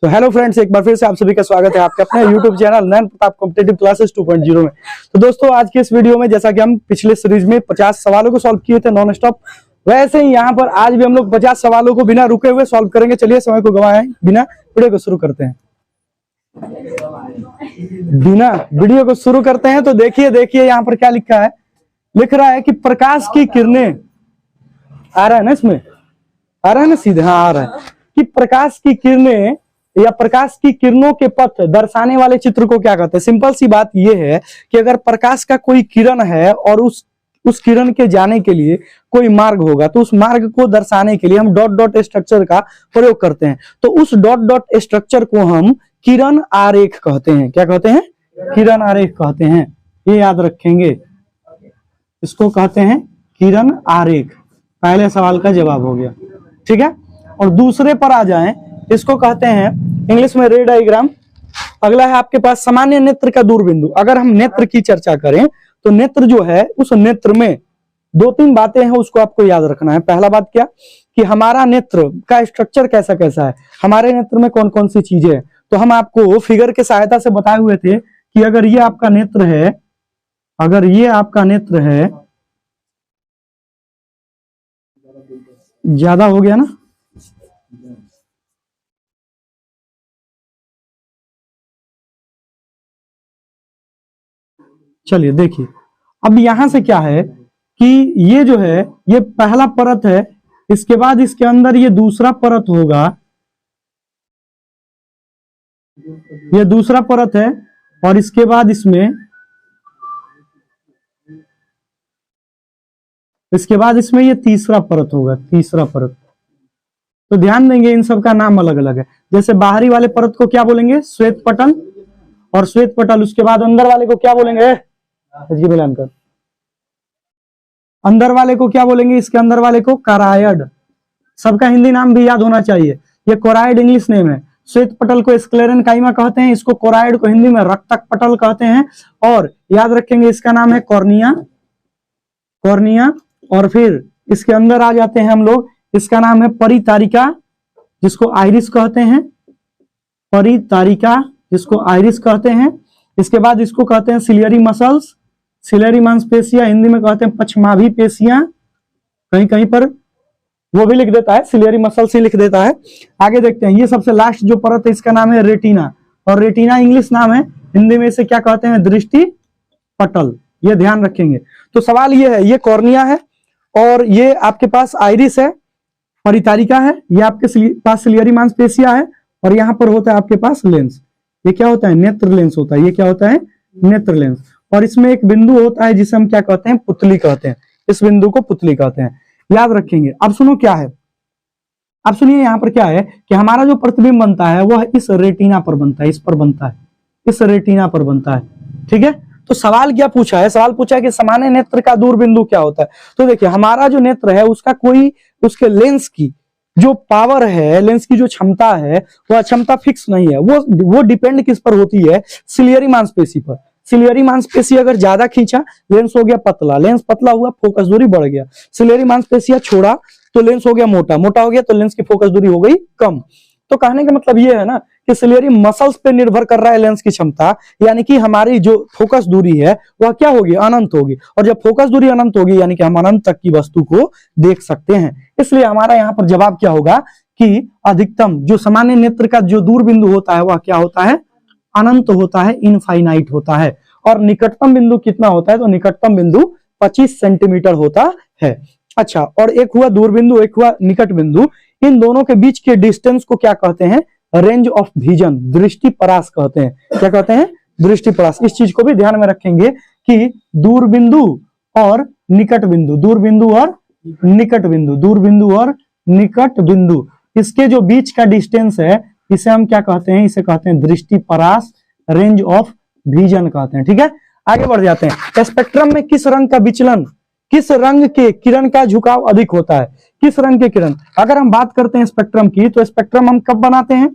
तो hello friends, एक बार फिर से आप सभी का स्वागत है आपके अपने यूट्यूब चैनल नयन प्रताप कॉम्पिटिटिव क्लासेस 2.0 में। तो दोस्तों, आज के इस वीडियो में जैसा कि हम पिछले सीरीज में 50 सवालों को सॉल्व किए थे नॉन स्टॉप, वैसे ही यहाँ पर आज भी हम लोग 50 सवालों को बिना रुके हुए सॉल्व करेंगे। चलिए समय को गवाए बिना वीडियो को शुरू करते हैं। तो देखिए यहाँ पर क्या लिखा है। लिख रहा है कि प्रकाश की किरणें, आ रहा है ना, इसमें आ रहा है ना सीधे, हाँ आ रहा है कि प्रकाश की किरणें या प्रकाश की किरणों के पथ दर्शाने वाले चित्र को क्या कहते हैं। सिंपल सी बात यह है कि अगर प्रकाश का कोई किरण है और उस किरण के जाने के लिए कोई मार्ग होगा, तो उस मार्ग को दर्शाने के लिए हम डॉट डॉट स्ट्रक्चर का प्रयोग करते हैं। तो उस डॉट डॉट स्ट्रक्चर को हम किरण आरेख कहते हैं। क्या कहते हैं? किरण आरेख कहते हैं। ये याद रखेंगे, इसको कहते हैं किरण आरेख। पहले सवाल का जवाब हो गया, ठीक है। और दूसरे पर आ जाएं, इसको कहते हैं इंग्लिश में रे डायग्राम। अगला है आपके पास सामान्य नेत्र का दूरबिंदु। अगर हम नेत्र की चर्चा करें तो नेत्र जो है, उस नेत्र में दो तीन बातें हैं, उसको आपको याद रखना है। पहला बात क्या कि हमारा नेत्र का स्ट्रक्चर कैसा कैसा है, हमारे नेत्र में कौन कौन सी चीजें हैं। तो हम आपको फिगर के सहायता से बताए हुए थे कि अगर ये आपका नेत्र है, अगर ये आपका नेत्र है, ज्यादा हो गया ना, चलिए देखिए। अब यहां से क्या है कि ये जो है, ये पहला परत है, इसके बाद इसके अंदर ये दूसरा परत होगा, ये दूसरा परत है, और इसके बाद इसमें ये तीसरा परत होगा, तीसरा परत। तो ध्यान देंगे, इन सब का नाम अलग अलग है। जैसे बाहरी वाले परत को क्या बोलेंगे? श्वेत पटल, और श्वेत पटल। उसके बाद अंदर वाले को क्या बोलेंगे? अंदर वाले को क्या बोलेंगे? इसके अंदर वाले को करायड। सबका हिंदी नाम भी याद होना चाहिए। ये कोराइड इंग्लिश नेम है। श्वेत पटल को स्क्लेरेनकाइमा कहते हैं, इसको कोराइड को हिंदी में रक्तक पटल कहते हैं। और याद रखेंगे, इसका नाम है कॉर्निया, कॉर्निया। और फिर इसके अंदर आ जाते हैं हम लोग, इसका नाम है परितारिका, जिसको आइरिस कहते हैं, परितारिका, जिसको आइरिस कहते हैं। इसके बाद इसको कहते हैं सिलियरी मसल्स, सिलियरी मांसपेशियां, हिंदी में कहते हैं पश्चमाभी पेशियां। कहीं कहीं पर वो भी लिख देता है, सिलियरी मसल्स ही लिख देता है। आगे देखते हैं, ये सबसे लास्ट जो परत है, इसका नाम है रेटिना, और रेटिना इंग्लिश नाम है, हिंदी में इसे क्या कहते हैं? दृष्टि पटल। ये ध्यान रखेंगे। तो सवाल ये है, ये कॉर्निया है, और ये आपके पास आइरिस है, परितारिका है, ये आपके पास सिलियरी मांसपेशियां है, और यहाँ पर होता है आपके पास लेंस। ये क्या होता है? नेत्र लेंस होता है। ये क्या होता है? नेत्र लेंस। और इसमें एक बिंदु होता है जिसे हम क्या कहते हैं? पुतली कहते हैं। इस बिंदु को पुतली कहते हैं, याद रखेंगे। अब सुनो क्या है, अब सुनिए यहाँ पर क्या है कि हमारा जो प्रतिबिंब बनता है वह इस रेटिना पर बनता है, इस पर बनता है, इस रेटिना पर बनता है, ठीक है। तो सवाल क्या पूछा है? सवाल पूछा है कि सामान्य नेत्र का दूरबिंदु क्या होता है। तो देखिए, हमारा जो नेत्र है उसका कोई, उसके लेंस की जो पावर है, लेंस की जो क्षमता है, वह क्षमता फिक्स नहीं है। वो डिपेंड किस पर होती है? सिलियरी मांसपेशी पर। सिलियरी मांसपेशी अगर ज्यादा खींचा, लेंस हो गया पतला, लेंस पतला हुआ, फोकस दूरी बढ़ गया। सिलियरी मांसपेशियां छोड़ा तो लेंस हो गया मोटा, मोटा हो गया तो लेंस की फोकस दूरी हो गई कम। तो कहने का मतलब ये है ना कि सिलियरी मसल्स पे निर्भर कर रहा है लेंस की क्षमता, यानी कि हमारी जो फोकस दूरी है वह क्या होगी? अनंत होगी। और जब फोकस दूरी अनंत होगी, यानी कि हम अनंत तक की वस्तु को देख सकते हैं। इसलिए हमारा यहाँ पर जवाब क्या होगा कि अधिकतम जो सामान्य नेत्र का जो दूरबिंदु होता है वह क्या होता है? अनंत होता है, इनफाइनाइट होता है। और निकटतम बिंदु कितना होता है? तो निकटतम बिंदु 25 सेंटीमीटर होता है। अच्छा, और एक हुआ दूरबिंदु, एक हुआ निकट बिंदु। इन दोनों के बीच के डिस्टेंस को क्या कहते हैं? रेंज ऑफ विजन, दृष्टि परास कहते हैं। क्या कहते हैं? दृष्टि परास। इस चीज को भी ध्यान में रखेंगे कि दूरबिंदु और निकट बिंदु, दूरबिंदु और निकट बिंदु, दूरबिंदु और निकट बिंदु, इसके जो बीच का डिस्टेंस है, इसे हम क्या कहते हैं? इसे कहते हैं दृष्टि परास, रेंज ऑफ विजन कहते हैं, ठीक है। आगे बढ़ जाते हैं। स्पेक्ट्रम में किस रंग का विचलन, किस रंग के किरण का झुकाव अधिक होता है? किस रंग के किरण? अगर हम बात करते हैं स्पेक्ट्रम की, तो स्पेक्ट्रम हम कब बनाते हैं?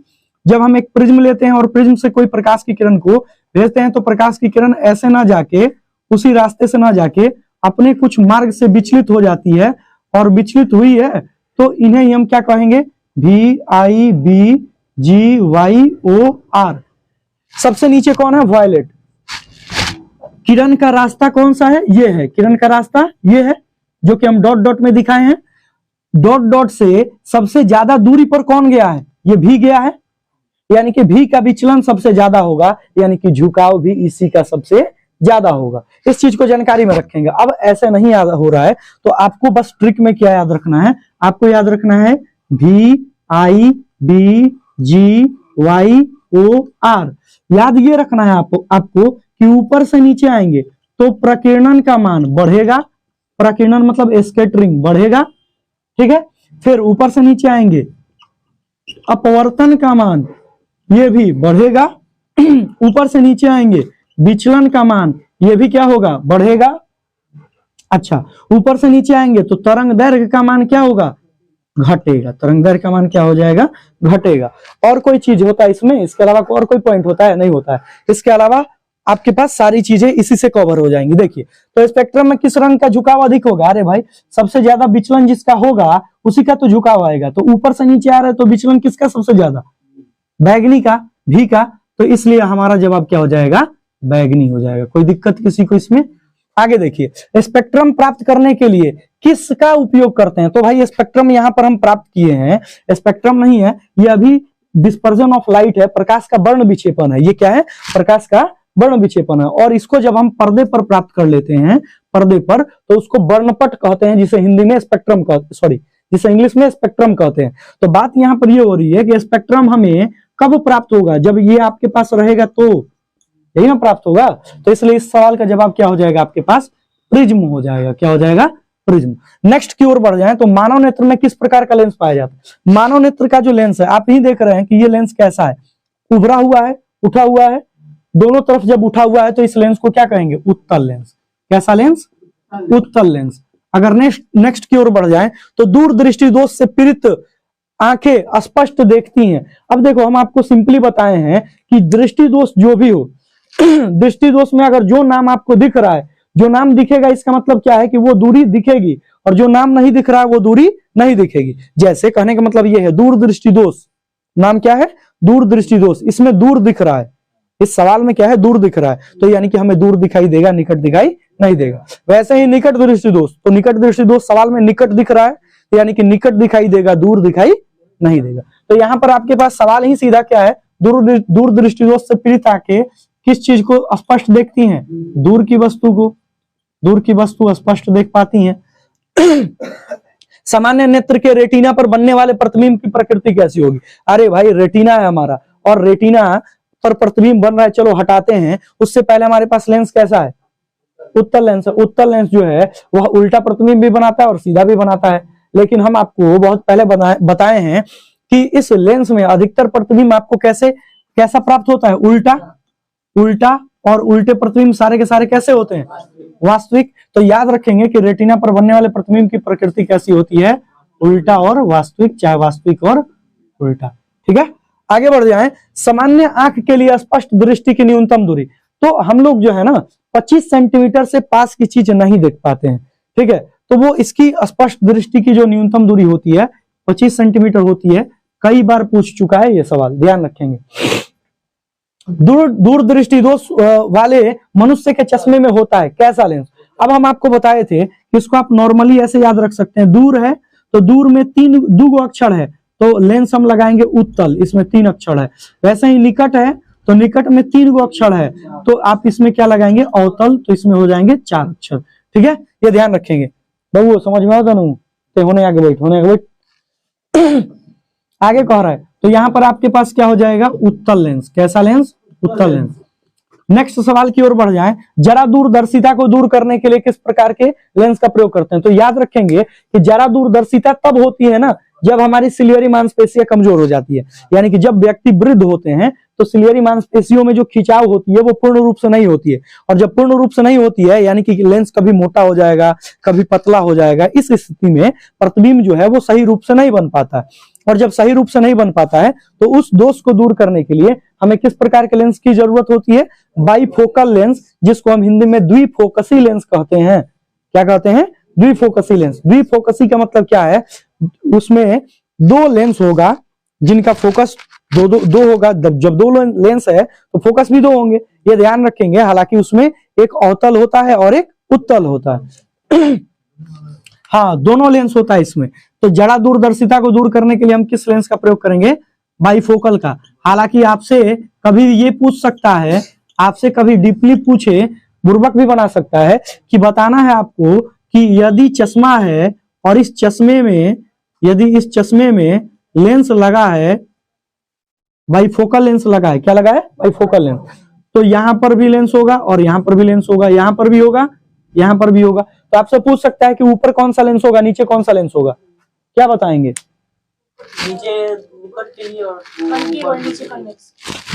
जब हम एक प्रिज्म लेते हैं और प्रिज्म से कोई प्रकाश की किरण को भेजते हैं, तो प्रकाश की किरण ऐसे ना जाके, उसी रास्ते से ना जाके, अपने कुछ मार्ग से विचलित हो जाती है, और विचलित हुई है तो इन्हें हम क्या कहेंगे? VIB GYOR। सबसे नीचे कौन है? वायलेट। किरण का रास्ता कौन सा है? ये है किरण का रास्ता, ये है जो कि हम डॉट डॉट में दिखाए हैं। डॉट डॉट से सबसे ज्यादा दूरी पर कौन गया है? ये भी गया है, यानी कि भी का विचलन सबसे ज्यादा होगा, यानी कि झुकाव भी इसी का सबसे ज्यादा होगा। इस चीज को जानकारी में रखेंगे। अब ऐसे नहीं याद हो रहा है तो आपको बस ट्रिक में क्या याद रखना है? आपको याद रखना है VIBGYOR। याद ये रखना है आपको कि ऊपर से नीचे आएंगे तो प्रकीर्णन का मान बढ़ेगा, प्रकीर्णन मतलब स्कैटरिंग बढ़ेगा, ठीक है। फिर ऊपर से नीचे आएंगे, अपवर्तन का मान ये भी बढ़ेगा। ऊपर से नीचे आएंगे, विचलन का मान ये भी क्या होगा? बढ़ेगा। अच्छा, ऊपर से नीचे आएंगे तो तरंग दैर्घ्य का मान क्या होगा? घटेगा। तरंग दैर्घ्य का मान क्या हो जाएगा? घटेगा। और कोई चीज होता है इसमें? इसके अलावा और कोई पॉइंट होता है? नहीं होता है। इसके अलावा आपके पास सारी चीजें इसी से कवर हो जाएंगी। देखिए, तो स्पेक्ट्रम में किस रंग का झुकाव अधिक होगा? अरे भाई, सबसे ज्यादा विचलन जिसका होगा उसी का तो झुकाव आएगा। तो ऊपर से नीचे आ रहा है तो विचलन किसका सबसे ज्यादा? बैगनी का, भी का। तो इसलिए हमारा जवाब क्या हो जाएगा? बैगनी हो जाएगा। कोई दिक्कत किसी को इसमें? आगे देखिए, स्पेक्ट्रम प्राप्त करने के लिए किसका उपयोग करते हैं? तो भाई स्पेक्ट्रम यहां पर हम प्राप्त किए हैं, स्पेक्ट्रम नहीं है ये, अभी डिस्पर्जन ऑफ लाइट है, प्रकाश का वर्ण विक्षेपण है। ये क्या है? प्रकाश का वर्ण विक्षेपण है। और इसको जब हम पर्दे पर प्राप्त कर लेते हैं, पर्दे पर, तो उसको वर्णपट कहते हैं, जिसे हिंदी में स्पेक्ट्रम जिसे इंग्लिश में स्पेक्ट्रम कहते हैं। तो बात यहां पर ये हो रही है कि स्पेक्ट्रम हमें कब प्राप्त होगा? जब ये आपके पास रहेगा तो, यही ना प्राप्त होगा। तो इसलिए इस सवाल का जवाब क्या हो जाएगा आपके पास? प्रिज्म हो जाएगा। क्या हो जाएगा? प्रिज्म। नेक्स्ट की ओर बढ़ जाए तो मानव नेत्र में किस प्रकार का लेंस पाया जाता है? मानव नेत्र का जो लेंस है, आप ही देख रहे हैं कि ये लेंस कैसा है? उभरा हुआ है, उठा हुआ है, दोनों तरफ जब उठा हुआ है तो इस लेंस को क्या कहेंगे? उत्तल लेंस। कैसा लेंस? उत्तल लेंस। अगर नेक्स्ट की ओर बढ़ जाए तो दूरदृष्टि दोष से पीड़ित आंखें स्पष्ट देखती हैं। अब देखो, हम आपको सिंपली बताए हैं कि दृष्टि दोष जो भी हो, दृष्टि दोष में अगर जो नाम आपको दिख रहा है, जो नाम दिखेगा इसका मतलब क्या है कि वो दूरी दिखेगी, और जो नाम नहीं दिख रहा है वो दूरी नहीं दिखेगी। जैसे कहने का मतलब ये है, दूरदृष्टि दोष नाम क्या है? दूरदृष्टि दोष। इसमें दूर दिख रहा है, इस सवाल में क्या है? दूर दिख रहा है, तो यानी कि हमें दूर दिखाई देगा, निकट दिखाई नहीं देगा। वैसे ही निकट दृष्टि दोष, तो निकट दृष्टि दोष सवाल में निकट दिख रहा है, तो यानी कि निकट दिखाई देगा, दूर दिखाई नहीं देगा। तो यहाँ पर आपके पास सवाल ही सीधा क्या है? दूर दृष्टि दोष से पीड़ित आंखें किस चीज को स्पष्ट देखती हैं? दूर की वस्तु को, दूर की वस्तु स्पष्ट देख पाती हैं। सामान्य नेत्र के रेटिना पर बनने वाले प्रतिबिंब की प्रकृति कैसी होगी? अरे भाई, रेटिना है हमारा, और रेटिना पर प्रतिबिंब बन रहा है, चलो हटाते हैं। उससे पहले हमारे पास लेंस कैसा है? उत्तल लेंस है। उत्तल लेंस जो है वह उल्टा प्रतिबिंब भी बनाता है और सीधा भी बनाता है। लेकिन हम आपको बहुत पहले बताए हैं कि इस लेंस में अधिकतर प्रतिबिंब आपको कैसा प्राप्त होता है? उल्टा। और उल्टे प्रतिबिंब सारे के सारे कैसे होते हैं? वास्तविक। तो याद रखेंगे कि रेटिना पर बनने वाले प्रतिबिंब की प्रकृति कैसी होती है? उल्टा और वास्तविक, चाहे वास्तविक और उल्टा। ठीक है, आगे बढ़ जाएं। सामान्य आंख के लिए स्पष्ट दृष्टि की न्यूनतम दूरी, तो हम लोग जो है ना 25 सेंटीमीटर से पास की चीज नहीं देख पाते हैं। ठीक है, तो वो इसकी स्पष्ट दृष्टि की जो न्यूनतम दूरी होती है 25 सेंटीमीटर होती है। कई बार पूछ चुका है ये सवाल, ध्यान रखेंगे। दूरदृष्टि दोष वाले मनुष्य के चश्मे में होता है कैसा लेंस? अब हम आपको बताए थे कि इसको आप नॉर्मली ऐसे याद रख सकते हैं। दूर है तो दूर में दो अक्षर है, तो लेंस हम लगाएंगे उत्तल, इसमें 3 अक्षर है। वैसे ही निकट है तो निकट में 3 अक्षर है, तो आप इसमें क्या लगाएंगे? अवतल, तो इसमें हो जाएंगे 4 अक्षर। ठीक है, ये ध्यान रखेंगे। बबू समझ में आता नहीं? होने आगे बैठ आगे कह रहा है, तो यहां पर आपके पास क्या हो जाएगा? उत्तल लेंस। कैसा लेंस? उत्तल लेंस। नेक्स्ट सवाल की ओर बढ़ जाएं। जरा दूरदर्शिता को दूर करने के लिए किस प्रकार के लेंस का प्रयोग करते हैं? तो याद रखेंगे कि जरा दूरदर्शिता तब होती है ना जब हमारी सिलियरी मांसपेशियां कमजोर हो जाती है, यानी कि जब व्यक्ति वृद्ध होते हैं तो सिलियरी मांसपेशियों में जो खिंचाव होती है वो पूर्ण रूप से नहीं होती है, और जब पूर्ण रूप से नहीं होती है यानी कि लेंस कभी मोटा हो जाएगा, कभी पतला हो जाएगा। इस स्थिति में प्रतिबिंब जो है वो सही रूप से नहीं बन पाता है, और जब सही रूप से नहीं बन पाता है तो उस दोष को दूर करने के लिए हमें किस प्रकार के लेंस की जरूरत होती है? बाइफोकल लेंस, जिसको हम हिंदी में द्विफोकसी लेंस कहते हैं। क्या कहते हैं? द्विफोकसी लेंस। द्विफोकसी का मतलब क्या है? उसमें 2 लेंस होगा जिनका फोकस दो दो दो होगा, जब दो लेंस है तो फोकस भी दो होंगे, ये ध्यान रखेंगे। हालांकि उसमें एक अवतल होता है और एक उत्तल होता है। हाँ, दोनों लेंस होता है इसमें। तो जड़ा दूरदर्शिता को दूर करने के लिए हम किस लेंस का प्रयोग करेंगे? बाइफोकल का। हालांकि आपसे कभी ये पूछ सकता है, आपसे कभी डीपली पूछे, बुर्बक भी बना सकता है कि बताना है आपको कि यदि चश्मा है और इस चश्मे में, यदि इस चश्मे में लेंस लगा है, बाइफोकल लेंस लगा है, क्या लगा है? बाइफोकल लेंस, तो यहां पर भी लेंस होगा और यहां पर भी लेंस होगा, यहां पर भी होगा, यहां पर भी होगा। तो आपसे पूछ सकता है कि ऊपर कौन सा लेंस होगा, नीचे कौन सा लेंस होगा, क्या बताएंगे?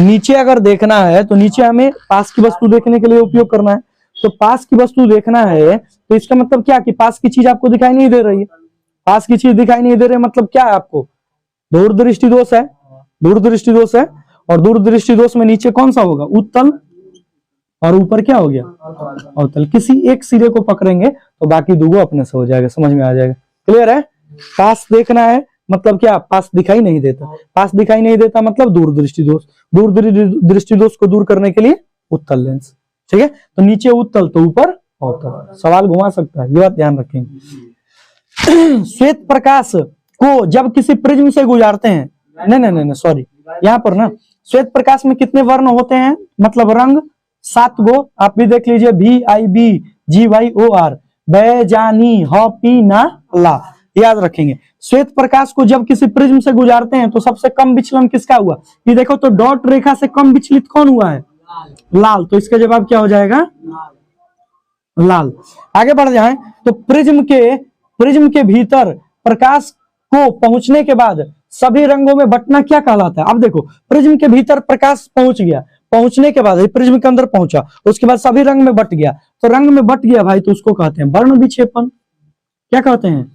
नीचे अगर देखना है तो नीचे हमें पास की वस्तु देखने के लिए उपयोग करना है। तो पास की वस्तु देखना है तो इसका मतलब क्या कि पास की चीज आपको दिखाई नहीं दे रही है। पास की चीज दिखाई नहीं दे रही मतलब क्या है? आपको दूरदृष्टि दोष है, दूरदृष्टि दोष है। और दूरदृष्टि दोष में नीचे कौन सा होगा? उत्तल, और ऊपर क्या हो गया? अवतल। किसी एक सिरे को पकड़ेंगे तो बाकी दो अपने से हो जाएगा, समझ में आ जाएगा। क्लियर है? पास देखना है मतलब क्या? पास दिखाई नहीं देता। पास दिखाई नहीं देता मतलब दूरदृष्टि दोष। दूरदृष्टि दोष को दूर करने के लिए उत्तल लेंस। ठीक है, तो नीचे उत्तल तो ऊपर अवतल। सवाल घुमा सकता है, ये बात ध्यान रखेंगे। श्वेत प्रकाश को जब किसी प्रिज्म से गुजारते हैं, नहीं सॉरी, यहाँ पर ना श्वेत प्रकाश में कितने वर्ण होते हैं, मतलब रंग? 7 गो। आप भी देख लीजिए, VIBGYOR, बैजानी ह पी ना ला, याद रखेंगे। श्वेत प्रकाश को जब किसी प्रिज्म से गुजारते हैं तो सबसे कम विचलन किसका हुआ? ये देखो तो डॉट रेखा से कम विचलित कौन हुआ है? लाल। तो इसका जवाब क्या हो जाएगा? लाल। आगे बढ़ जाएं तो प्रिज्म के भीतर प्रकाश को पहुंचने के बाद सभी रंगों में बंटना क्या कहलाता है? अब देखो, प्रिज्म के भीतर प्रकाश पहुंच गया, पहुंचने के बाद प्रिज्म के अंदर पहुंचा, उसके बाद सभी रंग में बट गया। तो रंग में बट गया भाई, तो उसको कहते हैं वर्ण विक्षेपण। क्या कहते हैं?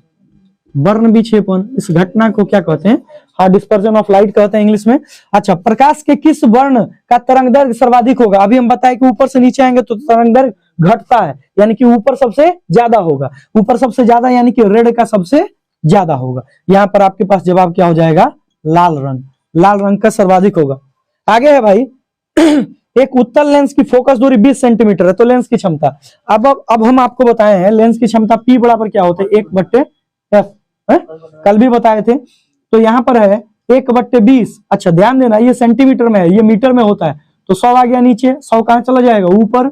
वर्ण विक्षेपण। इस घटना को क्या कहते हैं? हाँ, डिस्पर्जन ऑफ लाइट कहते हैं इंग्लिश में। अच्छा, प्रकाश के किस वर्ण का तरंगदैर्घ्य सर्वाधिक होगा? अभी हम बताए कि ऊपर से नीचे आएंगे तो तरंगदैर्घ्य घटता है, यानी कि ऊपर सबसे ज्यादा होगा। ऊपर सबसे ज्यादा यानी कि रेड का सबसे ज्यादा होगा। यहां पर आपके पास जवाब क्या हो जाएगा? लाल रंग। लाल रंग का सर्वाधिक होगा। आगे है भाई, एक उत्तल लेंस की फोकस दूरी 20 सेंटीमीटर है, तो लेंस की क्षमता। अब हम आपको बताए हैं लेंस की क्षमता P बराबर क्या होता है? 1/f। कल भी बताए थे। तो यहां पर है 1/20। अच्छा ध्यान देना, ये सेंटीमीटर में है, ये मीटर में होता है। तो 100 आ गया नीचे, 100 कहां चला जाएगा? ऊपर।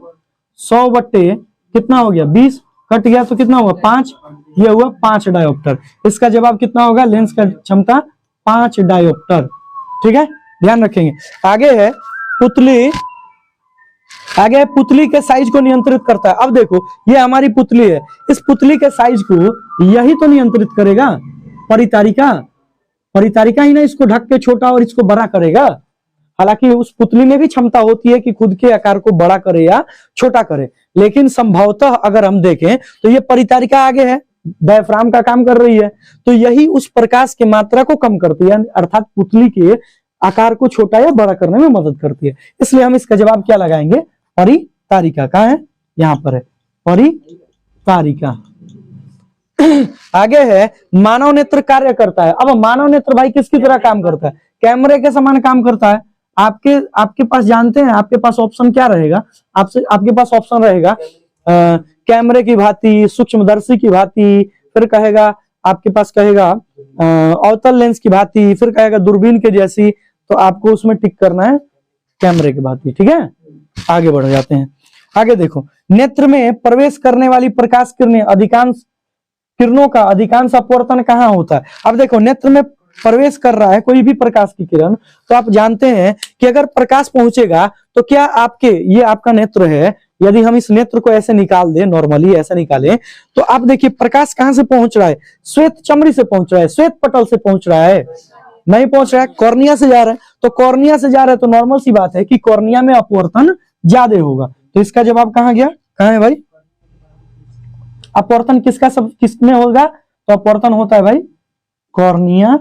100 बट्टे कितना हो गया? 20 कट गया तो कितना हुआ? 5। ये हुआ 5 डायोप्टर। इसका जवाब कितना होगा? लेंस का क्षमता 5 डायोप्टर। ठीक है, ध्यान रखेंगे। आगे है पुतली। आगे पुतली के साइज को नियंत्रित करता है। अब देखो, ये हमारी पुतली है, इस पुतली के साइज को यही तो नियंत्रित करेगा, परितारिका। परितारिका ही ना इसको ढक के छोटा और इसको बड़ा करेगा। हालांकि उस पुतली में भी क्षमता होती है कि खुद के आकार को बड़ा करे या छोटा करे, लेकिन संभवतः अगर हम देखें तो ये परितारिका आगे है, डायफ्राम का काम कर रही है, तो यही उस प्रकाश की मात्रा को कम करती है, अर्थात पुतली के आकार को छोटा या बड़ा करने में मदद करती है। इसलिए हम इसका जवाब क्या लगाएंगे? परितारिका। कहाँ है? यहाँ पर है, परितारिका। आगे है मानव नेत्र कार्य करता है। अब मानव नेत्र भाई किसकी तरह काम करता है? कैमरे के समान काम करता है। आपके पास जानते हैं, आपके पास ऑप्शन क्या रहेगा? आपके पास ऑप्शन रहेगा कैमरे की भांति, सूक्ष्मदर्शी की भांति, फिर कहेगा आपके पास कहेगा अवतल लेंस की भांति, फिर कहेगा दूरबीन के जैसी। तो आपको उसमें टिक करना है कैमरे की भांति। ठीक है, आगे बढ़ जाते हैं। आगे देखो, नेत्र में प्रवेश करने वाली प्रकाश किरणों का अधिकांश अपवर्तन कहाँ होता है? अब देखो, नेत्र में प्रवेश कर रहा है कोई भी प्रकाश की किरण, तो आप जानते हैं कि अगर प्रकाश पहुंचेगा तो क्या ये आपका नेत्र है, यदि हम इस नेत्र को ऐसे निकाल दें, नॉर्मली ऐसे निकालें, तो आप देखिए प्रकाश कहां से पहुंच रहा है? श्वेत चमड़ी से पहुंच रहा है, श्वेत पटल से पहुंच रहा है? नहीं पहुंच रहा है, कॉर्निया से जा रहा है। तो कॉर्निया से जा रहा है तो नॉर्मल सी बात है कि कॉर्निया में अपवर्तन ज्यादा होगा। तो इसका जवाब कहां गया? कहां है भाई? अपवर्तन किसमें होगा? तो अपवर्तन होता है भाई कॉर्निया।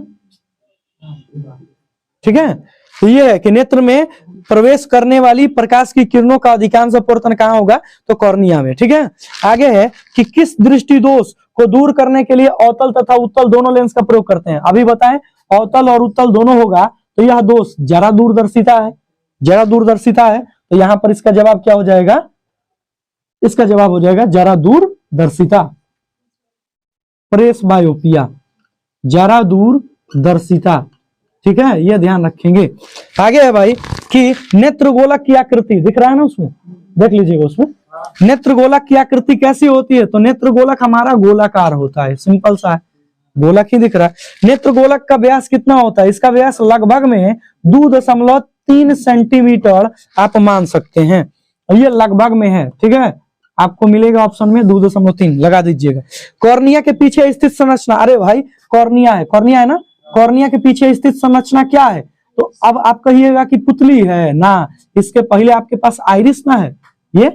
ठीक है, तो ये है कि नेत्र में प्रवेश करने वाली प्रकाश की किरणों का अधिकांश अपवर्तन कहां होगा? तो कॉर्निया में। ठीक है, आगे है कि किस दृष्टि दोष को दूर करने के लिए अवतल तथा उत्तल दोनों लेंस का प्रयोग करते हैं? अभी बताएं, अवतल और उत्तल दोनों होगा तो यह दोष जरा दूरदर्शिता है, जरा दूरदर्शिता है, तो यहां पर इसका जवाब क्या हो जाएगा, इसका जवाब हो जाएगा जरा दूरदर्शिता, प्रेस बायोपिया, जरा दूरदर्शिता। ठीक है, यह ध्यान रखेंगे। आगे है भाई कि नेत्रगोलक की आकृति दिख रहा है ना, उसमें देख लीजिएगा, उसमें नेत्रगोलक की आकृति कैसी होती है, तो नेत्रगोलक हमारा गोलाकार होता है, सिंपल सा है, गोलक ही दिख रहा है। नेत्रगोलक का व्यास कितना होता है, इसका व्यास लगभग में 2.3 सेंटीमीटर आप मान सकते हैं, ये लगभग में है। ठीक है, आपको मिलेगा ऑप्शन में 2.3 लगा दीजिएगा। कॉर्निया के पीछे स्थित संरचना, अरे भाई कॉर्निया है, कॉर्निया है ना, कॉर्निया के पीछे स्थित संरचना क्या है, तो अब आप कहिएगा कि पुतली है ना, इसके पहले आपके पास आइरिस ना है, ये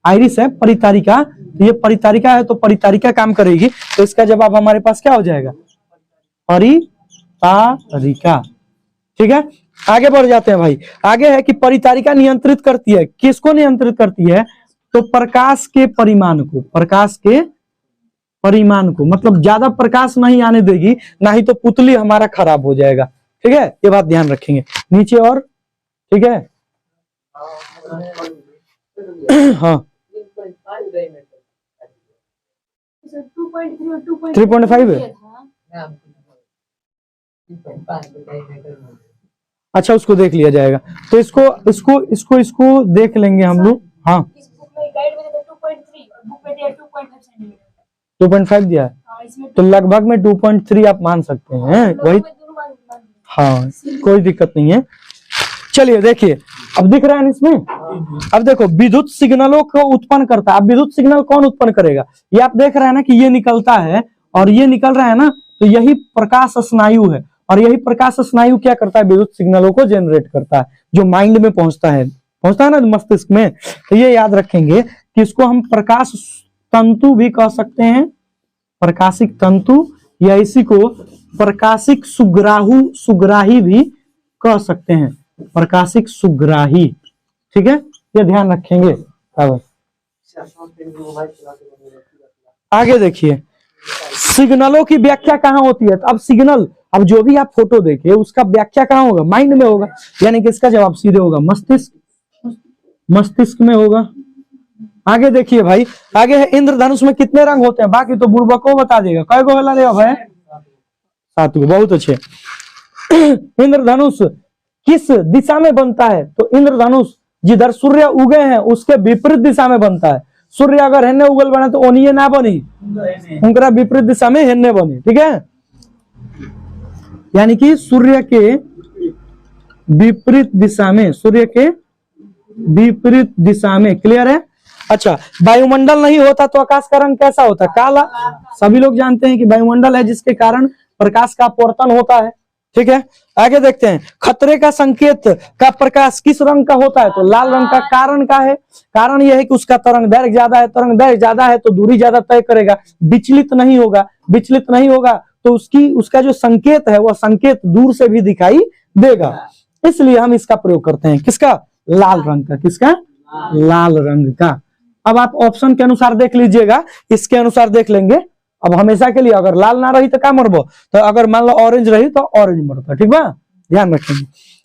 आइरिस है, परितारिका, तो ये परितारिका है, तो परितारिका काम करेगी, तो इसका जवाब हमारे पास क्या हो जाएगा, परितारिका। ठीक है, आगे बढ़ जाते हैं भाई। आगे है कि परितारिका नियंत्रित करती है, किसको नियंत्रित करती है, तो प्रकाश के परिमाण को, प्रकाश के परिमाण को, मतलब ज्यादा प्रकाश नहीं आने देगी, ना ही तो पुतली हमारा खराब हो जाएगा। ठीक है, ये बात ध्यान रखेंगे। नीचे और, ठीक है हाँ 3.5 है, अच्छा उसको देख लिया जाएगा, तो इसको इसको इसको इसको देख लेंगे हम लोग। हाँ 2.5 दिया है, तो लगभग में 2.3 आप मान सकते हैं वही, हाँ कोई दिक्कत नहीं है। चलिए देखिए, अब दिख रहा है इसमें, अब देखो विद्युत सिग्नलों को उत्पन्न करता है। अब विद्युत सिग्नल कौन उत्पन्न करेगा, ये आप देख रहे हैं ना कि ये निकलता है और ये निकल रहा है ना, तो यही प्रकाश स्नायु है, और यही प्रकाश स्नायु क्या करता है, विद्युत सिग्नलों को जनरेट करता है, जो माइंड में पहुंचता है ना, मस्तिष्क में। तो ये याद रखेंगे कि इसको हम प्रकाश तंतु भी कह सकते हैं, प्रकाशिक तंतु, या इसी को प्रकाशिक सुग्राही भी कह सकते हैं, प्रकाशिक सुग्राही। ठीक है, ये ध्यान रखेंगे। अब आगे देखिए, सिग्नलों की व्याख्या कहाँ होती है, तो अब सिग्नल, अब जो भी आप फोटो देखे उसका व्याख्या कहाँ होगा, माइंड में होगा, यानी कि इसका जवाब सीधे होगा मस्तिष्क में होगा। आगे देखिए भाई, आगे है इंद्रधनुष में कितने रंग होते हैं, बाकी तो बुड़बक को बता देगा, कई गो हला देगा भाई, 7 गो, बहुत अच्छे। इंद्रधनुष किस दिशा में बनता है, तो इंद्रधनुष जिधर सूर्य उगे हैं उसके विपरीत दिशा में बनता है। सूर्य अगर हेन्ने उगल बने तो ओनिये ना बनी, उनका विपरीत दिशा में हेन्ने बनी। ठीक है, यानी कि सूर्य के विपरीत दिशा में, सूर्य के विपरीत दिशा में, क्लियर है। अच्छा, वायुमंडल नहीं होता तो आकाश का रंग कैसा होता है, काला। सभी लोग जानते हैं कि वायुमंडल है जिसके कारण प्रकाश का अपवर्तन होता है। ठीक है, आगे देखते हैं, खतरे का संकेत का प्रकाश किस रंग का होता है, तो लाल रंग का। कारण का है, कारण यह है कि उसका तरंग दैर्घ्य ज्यादा है, तरंग दैर्घ्य ज्यादा है तो दूरी ज्यादा तय करेगा, विचलित नहीं होगा, विचलित नहीं होगा तो उसका जो संकेत है वह संकेत दूर से भी दिखाई देगा, इसलिए हम इसका प्रयोग करते हैं, किसका, लाल रंग का, किसका, लाल रंग का। अब आप ऑप्शन के अनुसार देख लीजिएगा, इसके अनुसार देख लेंगे। अब हमेशा के लिए अगर लाल ना रही तो क्या मरबो, तो अगर मान लो ऑरेंज रही तो ऑरेंज मरता, ठीक बा, ध्यान रखेंगे।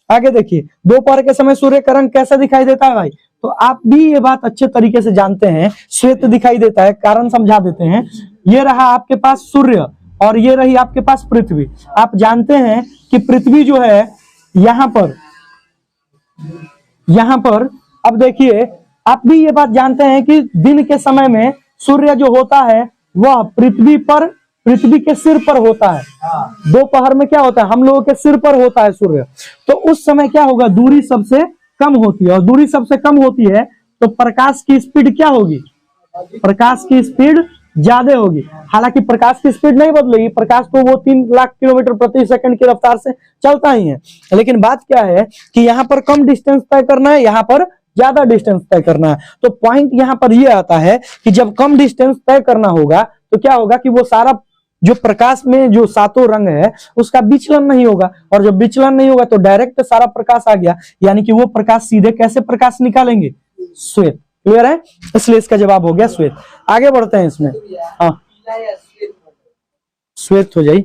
आगे देखिए, दोपहर के समय सूर्य का रंग कैसा दिखाई देता है भाई, तो आप भी ये बात अच्छे तरीके से जानते हैं, श्वेत दिखाई देता है, कारण समझा देते हैं। ये रहा आपके पास सूर्य और ये रही आपके पास पृथ्वी। आप जानते हैं कि पृथ्वी जो है यहां पर अब देखिए, आप भी ये बात जानते हैं कि दिन के समय में सूर्य जो होता है वह पृथ्वी के सिर पर होता है, दोपहर में क्या होता है, हम लोगों के सिर पर होता है सूर्य। तो उस समय क्या होगा, दूरी सबसे कम होती है, और दूरी सबसे कम होती है तो प्रकाश की स्पीड क्या होगी, प्रकाश की स्पीड ज्यादा होगी। हालांकि प्रकाश की स्पीड नहीं बदलेगी, प्रकाश तो वो 3 लाख किलोमीटर प्रति सेकंड की रफ्तार से चलता ही है, लेकिन बात क्या है कि यहाँ पर कम डिस्टेंस तय करना है, यहाँ पर ज्यादा डिस्टेंस तय करना है। तो पॉइंट यहाँ पर ये आता है कि जब कम डिस्टेंस तय करना होगा तो क्या होगा कि वो सारा जो प्रकाश में जो 7 रंग है उसका विचलन नहीं होगा, और जब विचलन नहीं होगा तो डायरेक्ट सारा प्रकाश आ गया, यानी कि वो प्रकाश सीधे कैसे प्रकाश निकालेंगे, श्वेत। क्लियर है, इसलिए इसका जवाब हो गया श्वेत। आगे बढ़ते हैं इसमें, हाँ श्वेत हो जाए।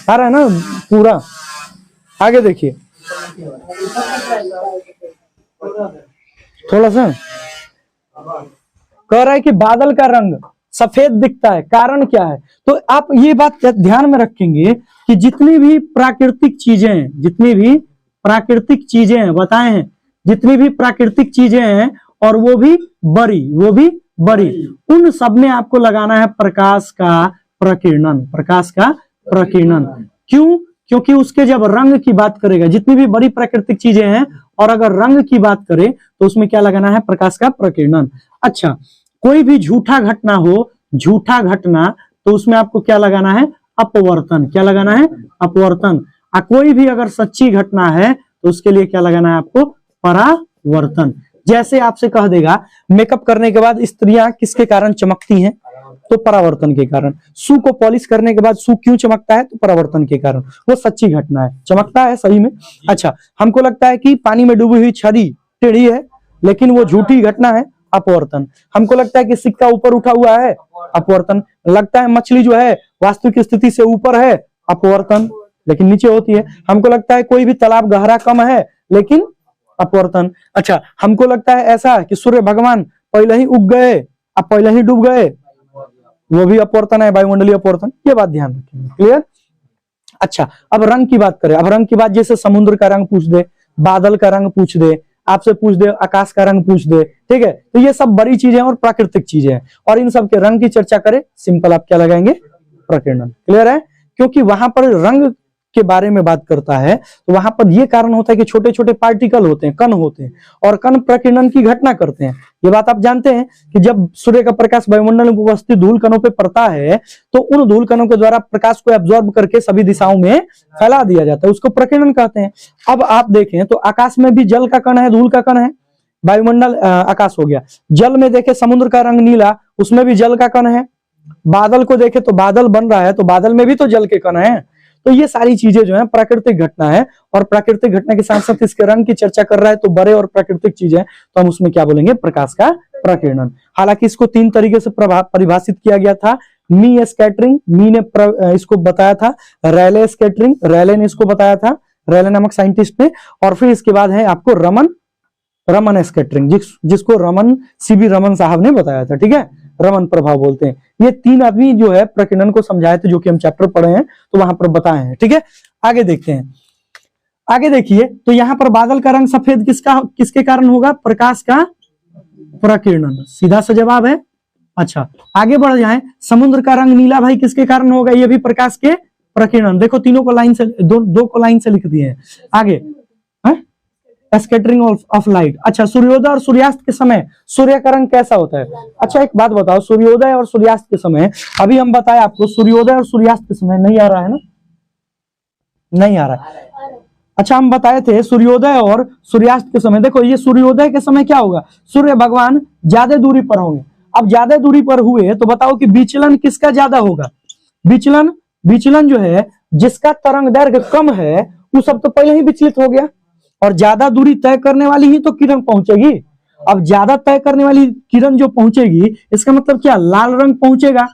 आ रहा है ना पूरा। आगे देखिए थोड़ा सा, कह रहा है कि बादल का रंग सफेद दिखता है, कारण क्या है? तो आप ये बात ध्यान में रखेंगे कि जितनी भी प्राकृतिक चीजें हैं, जितनी भी प्राकृतिक चीजें हैं, बताए हैं, जितनी भी प्राकृतिक चीजें हैं और वो भी बड़ी, उन सब में आपको लगाना है प्रकाश का प्रकीर्णन, प्रकाश का प्रकीर्णन। क्यों? क्योंकि उसके जब रंग की बात करेगा, जितनी भी बड़ी प्राकृतिक चीजें हैं और अगर रंग की बात करें तो उसमें क्या लगाना है? प्रकाश का प्रकीर्णन। अच्छा, कोई भी झूठा घटना हो, झूठा घटना, तो उसमें आपको क्या लगाना है? अपवर्तन। क्या लगाना है? अपवर्तन। कोई भी अगर सच्ची घटना है तो उसके लिए क्या लगाना है आपको? परावर्तन। जैसे आपसे कह देगा मेकअप करने के बाद स्त्रियां किसके कारण चमकती हैं? तो परावर्तन के कारण। शू को पॉलिश करने के बाद शू क्यों चमकता है? तो परावर्तन के कारण। वो सच्ची घटना है, चमकता है सही में। अच्छा, हमको लगता है कि पानी में डूबी हुई छड़ी टेढ़ी है, लेकिन वो झूठी घटना है, अपवर्तन। हमको लगता है कि सिक्का ऊपर उठा हुआ है, अपवर्तन। लगता है मछली जो है वास्तविक स्थिति से ऊपर है, अपवर्तन, लेकिन नीचे होती है। हमको लगता है कोई भी तालाब गहरा कम है, लेकिन अपवर्तन। अच्छा, हमको लगता है ऐसा कि सूर्य भगवान पहले ही उग गए, अब पहले ही डूब गए, वो भी अपवर्तन है, वायुमंडलीय अपवर्तन। ये बात ध्यान रखेंगे। क्लियर? अच्छा, अब रंग की बात करें। अब रंग की बात, जैसे समुद्र का रंग पूछ दे, बादल का रंग पूछ दे, आपसे पूछ दे आकाश का रंग पूछ दे, ठीक है? तो ये सब बड़ी चीजें और प्राकृतिक चीजें हैं, और इन सब के रंग की चर्चा करें, सिंपल आप क्या लगाएंगे? प्रकीर्णन। क्लियर है? क्योंकि वहां पर रंग के बारे में बात करता है तो वहां पर यह कारण होता है कि छोटे छोटे पार्टिकल होते हैं, कण होते हैं, और कण प्रकीर्णन की घटना करते हैं। ये बात आप जानते हैं कि जब सूर्य का प्रकाश वायुमंडल में उपस्थित धूल कणों पे पड़ता है तो उन धूल कणों के द्वारा प्रकाश को एब्जॉर्ब करके सभी दिशाओं में फैला दिया जाता है, उसको प्रकीर्णन कहते हैं। अब आप देखें तो आकाश में भी जल का कण है, धूल का कण है, वायुमंडल आकाश हो गया। जल में देखे समुद्र का रंग नीला, उसमें भी जल का कण है। बादल को देखे तो बादल बन रहा है, तो बादल में भी तो जल के कण है। तो ये सारी चीजें जो है प्राकृतिक घटना है, और प्राकृतिक घटना के साथ साथ इसके रंग की चर्चा कर रहा है, तो बड़े और प्राकृतिक चीजें, तो हम उसमें क्या बोलेंगे? प्रकाश का प्रकीर्णन। हालांकि इसको 3 तरीके से परिभाषित किया गया था। मी स्कैटरिंग, मी ने इसको बताया था। रैले स्कैटरिंग, रैले ने इसको बताया था, रैले नामक साइंटिस्ट ने। और फिर इसके बाद है आपको रमन स्कैटरिंग, जिसको सीवी रमन साहब ने बताया था। ठीक है, रमन प्रभाव बोलते हैं। ये 3 आदमी जो है प्रकीर्णन को समझाए थे, जो कि हम चैप्टर पढ़े हैं तो वहां पर बताए हैं। ठीक है, आगे देखते हैं। आगे देखिए तो यहां पर बादल का रंग सफेद किसके कारण होगा? प्रकाश का प्रकीर्णन, सीधा सा जवाब है। अच्छा, आगे बढ़ जाए। समुद्र का रंग नीला भाई किसके कारण होगा? ये भी प्रकाश के प्रकीर्णन। देखो तीनों को लाइन से, दो को लाइन से लिख दिए हैं। आगे स्कैटरिंग ऑफ लाइट। अच्छा, सूर्योदय और सूर्यास्त के समय सूर्य का रंग कैसा होता है? अच्छा, एक बात बताओ, सूर्योदय और सूर्यास्त के समय, अभी हम बताए आपको सूर्योदय और सूर्यास्त के समय, नहीं आ रहा है ना? नहीं आ रहा है। अच्छा, हम बताए थे सूर्योदय और सूर्यास्त के समय। देखो ये सूर्योदय के समय क्या होगा? सूर्य भगवान ज्यादा दूरी पर होंगे। अब ज्यादा दूरी पर हुए तो बताओ कि विचलन किसका ज्यादा होगा? विचलन जो है, जिसका तरंग दैर्घ्य कम है वो सब तो पहले ही विचलित हो गया, और ज्यादा दूरी तय करने वाली ही तो किरण पहुंचेगी। अब ज्यादा तय करने वाली किरण जो पहुंचेगी, इसका मतलब क्या? लाल रंग पहुंचेगा,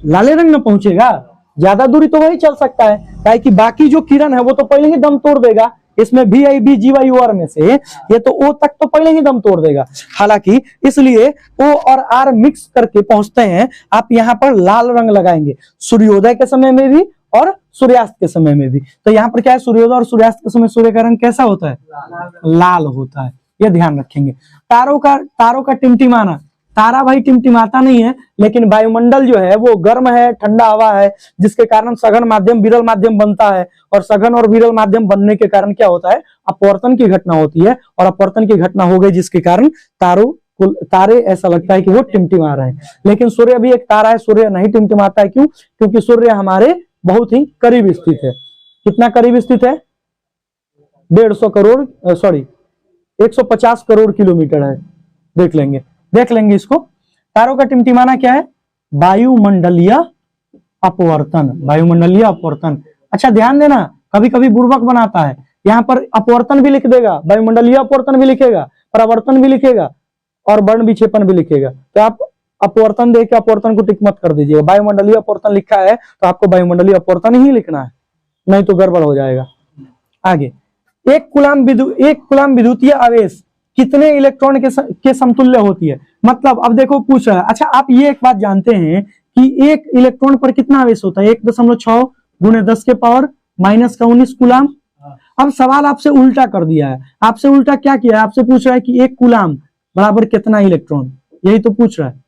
लाले रंग में पहुंचेगा। ज्यादा दूरी तो वही चल सकता है, काहे कि बाकी जो किरण है वो तो पहले ही दम तोड़ देगा। इसमें VIB GYOR में से ये तो O तक तो पहले ही दम तोड़ देगा। हालांकि इसलिए O और R मिक्स करके पहुंचते हैं। आप यहाँ पर लाल रंग लगाएंगे, सूर्योदय के समय में भी और सूर्यास्त के समय में भी। तो यहाँ पर क्या है? सूर्योदय और सूर्यास्त के समय सूर्य का रंग कैसा होता है? लाल होता है। ये ध्यान रखेंगे। तारों का टिमटिमाना, तारा भाई टिमटिमाता नहीं है, लेकिन वायुमंडल जो है वो गर्म है, ठंडा हवा है, जिसके कारण सघन माध्यम विरल माध्यम बनता है, और सघन और विरल माध्यम बनने के कारण क्या होता है? अपवर्तन की घटना होती है, और अपवर्तन की घटना हो गई जिसके कारण तारे ऐसा लगता है कि वो टिमटिमा रहे हैं। लेकिन सूर्य भी एक तारा है, सूर्य नहीं टिमटिमाता है। क्यों? क्योंकि सूर्य हमारे बहुत ही करीब स्थित है। कितना करीब स्थित है? 150 करोड़ किलोमीटर है। देख लेंगे इसको। तारों का टिमटिमाना क्या है? वायुमंडलीय अपवर्तन। अच्छा, ध्यान देना, कभी कभी बुर्बक बनाता है, यहाँ पर अपवर्तन भी लिख देगा, वायुमंडलीय अपवर्तन भी लिखेगा, परावर्तन भी लिखेगा, और वर्ण विक्षेपण भी लिखेगा। तो आप अपवर्तन देख के अपवर्तन को टिक मत कर दीजिएगा। वायुमंडलीय अपवर्तन लिखा है तो आपको वायुमंडलीय अपवर्तन ही लिखना है। नहीं तो गड़बड़ हो जाएगा। आगे, एक कूलाम विद्युतीय आवेश कितने इलेक्ट्रॉन के समतुल्य होती है? मतलब अब देखो पूछ रहा है। अच्छा, आप ये एक बात जानते हैं कि एक इलेक्ट्रॉन पर कितना आवेश होता है? 1.6 गुणे 10 के पावर माइनस का 19 कूलाम। अब सवाल आपसे उल्टा कर दिया है। आपसे उल्टा क्या किया है? आपसे पूछ रहा है कि एक कूलाम बराबर कितना इलेक्ट्रॉन, यही तो पूछ रहा है।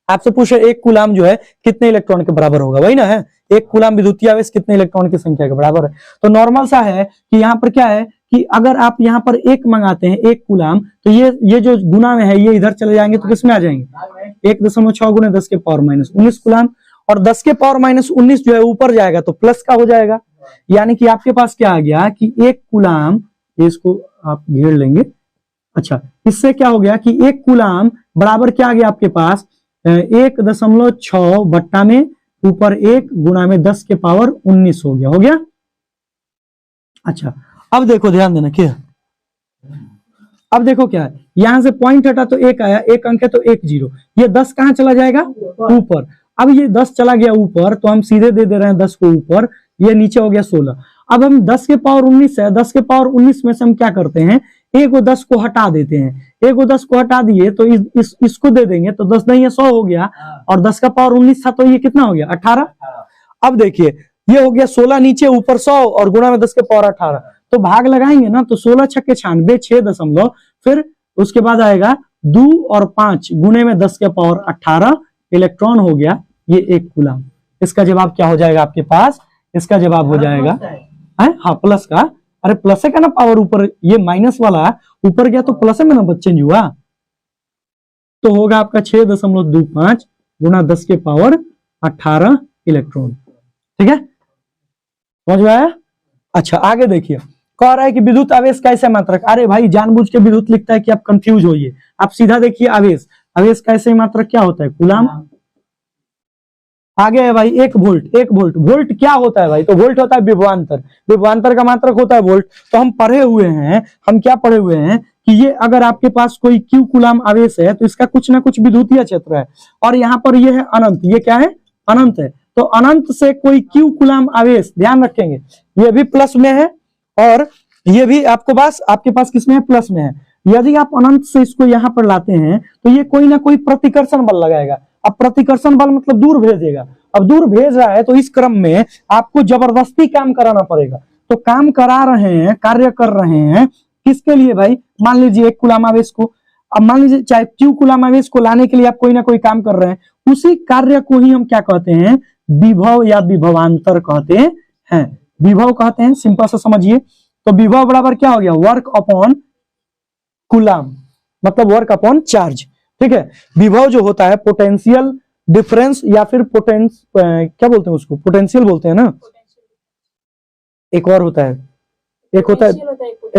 आपसे पूछ रहा है एक कूलाम जो है कितने इलेक्ट्रॉन के बराबर होगा, वही ना है। एक कूलाम विद्युतीय आवेश कितने इलेक्ट्रॉन की संख्या के बराबर है। तो नॉर्मल सा है कि यहाँ पर क्या है कि अगर आप यहाँ पर एक मंगाते हैं एक कूलाम, तो ये जो गुना में है ये इधर चले जाएंगे तो किसमें आ जाएंगे? 1.6 गुणे 10 के पावर माइनस 19 कूलाम। और 10 के पावर माइनस 19 जो है ऊपर जाएगा तो प्लस का हो जाएगा। यानी कि आपके पास क्या आ गया कि एक कूलाम, इसको आप घेर लेंगे। अच्छा, इससे क्या हो गया कि एक कूलाम बराबर क्या आ गया आपके पास? 1.6 बट्टा में ऊपर 1 गुणा में 10 के पावर 19 हो गया। अच्छा, अब देखो ध्यान देना क्या, अब देखो क्या है, यहां से पॉइंट हटा तो 1 आया, 1 अंक है तो 1 0। ये 10 कहां चला जाएगा? ऊपर। अब ये 10 चला गया ऊपर तो हम सीधे दे रहे हैं 10 को ऊपर, ये नीचे हो गया 16। अब हम 10 के पावर 19 है, 10 के पावर 19 में से हम क्या करते हैं? एक और 10 को हटा देते हैं। एक और 10 को हटा दिए तो इसको दे देंगे तो 10 नहीं है 100 हो गया। और 10 का पावर 19 था तो ये कितना हो गया? 18। अब देखिए ये हो गया 16 नीचे, ऊपर 100 और गुणा में 10 के पावर 18। तो भाग लगाएंगे ना तो 16 छक्के 96, 6 दशमलव, फिर उसके बाद आएगा 2 और 5 गुणे में 10 के पावर 18 इलेक्ट्रॉन हो गया ये एक कूलाम। इसका जवाब क्या हो जाएगा आपके पास? इसका जवाब हो जाएगा हाँ प्लस का। अरे प्लस है का ना पावर ऊपर, ये माइनस वाला ऊपर गया तो प्लस में ना चेंज हुआ, तो होगा आपका 6.25 गुना 10 के पावर 18 इलेक्ट्रॉन। ठीक है, समझ में आया? अच्छा, आगे देखिए, कह रहा है कि विद्युत आवेश कैसे मात्रक। अरे भाई जानबूझ के विद्युत लिखता है कि आप कंफ्यूज होइए। आप सीधा देखिए आवेश, आवेश कैसे मात्रक क्या होता है? कूलाम। आगे है भाई 1 वोल्ट। 1 वोल्ट, वोल्ट क्या होता है भाई? तो वोल्ट होता है विभवांतर, विभवांतर का मात्रक होता है वोल्ट। तो हम पढ़े हुए हैं, हम क्या पढ़े हुए हैं कि ये अगर आपके पास कोई Q कूलाम आवेश है तो इसका कुछ ना कुछ विद्युतीय क्षेत्र है, और यहाँ पर ये है अनंत। ये क्या है? अनंत है। तो अनंत से कोई Q कूलाम आवेश, ध्यान रखेंगे ये भी प्लस में है और ये भी आपके पास किसमें है? प्लस में है। यदि आप अनंत से इसको यहाँ पर लाते हैं तो ये कोई ना कोई प्रतिकर्षण बल लगाएगा। अब प्रतिकर्षण बल मतलब दूर भेजेगा। अब दूर भेज रहा है तो इस क्रम में आपको जबरदस्ती काम कराना पड़ेगा। तो काम करा रहे हैं, कार्य कर रहे हैं किसके लिए भाई? मान लीजिए एक कूलाम आवेश को, अब मान लीजिए चाहे Q कूलाम आवेश को लाने के लिए आप कोई ना कोई काम कर रहे हैं, उसी कार्य को ही हम क्या कहते हैं? विभव या विभवांतर कहते हैं। विभव कहते हैं, सिंपल से समझिए। तो विभव बराबर क्या हो गया? वर्क अपॉन कूलाम, मतलब वर्क अपॉन चार्ज। ठीक है, विभव जो होता है पोटेंशियल डिफरेंस या फिर क्या बोलते हैं उसको? पोटेंशियल बोलते हैं ना। एक और होता है, एक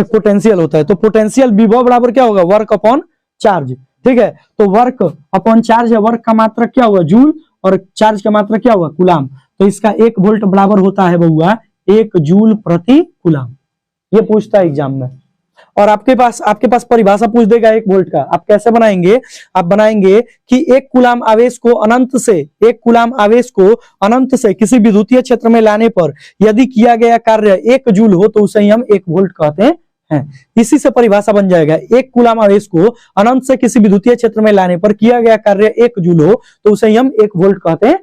पोटेंशियल होता है। तो पोटेंशियल विभव बराबर क्या होगा? Work upon charge. ठीक है, तो वर्क अपॉन चार्ज है, वर्क का मात्रक क्या हुआ? जूल, और चार्ज का मात्रक क्या हुआ? कूलाम। तो इसका 1 वोल्ट बराबर होता है बहुआ 1 जूल प्रति कूलाम। ये पूछता है एग्जाम में। और आपके पास परिभाषा पूछ देगा 1 वोल्ट का। आप कैसे बनाएंगे? आप बनाएंगे कि एक कूलाम आवेश को अनंत से किसी विद्युतीय क्षेत्र में लाने पर यदि किया गया कार्य 1 जूल हो तो उसे ही हम 1 वोल्ट कहते हैं। इसी से परिभाषा बन जाएगा। एक कूलाम आवेश को अनंत से किसी विद्युतीय क्षेत्र में लाने पर किया गया कार्य 1 जूल हो तो उसे ही हम 1 वोल्ट कहते हैं।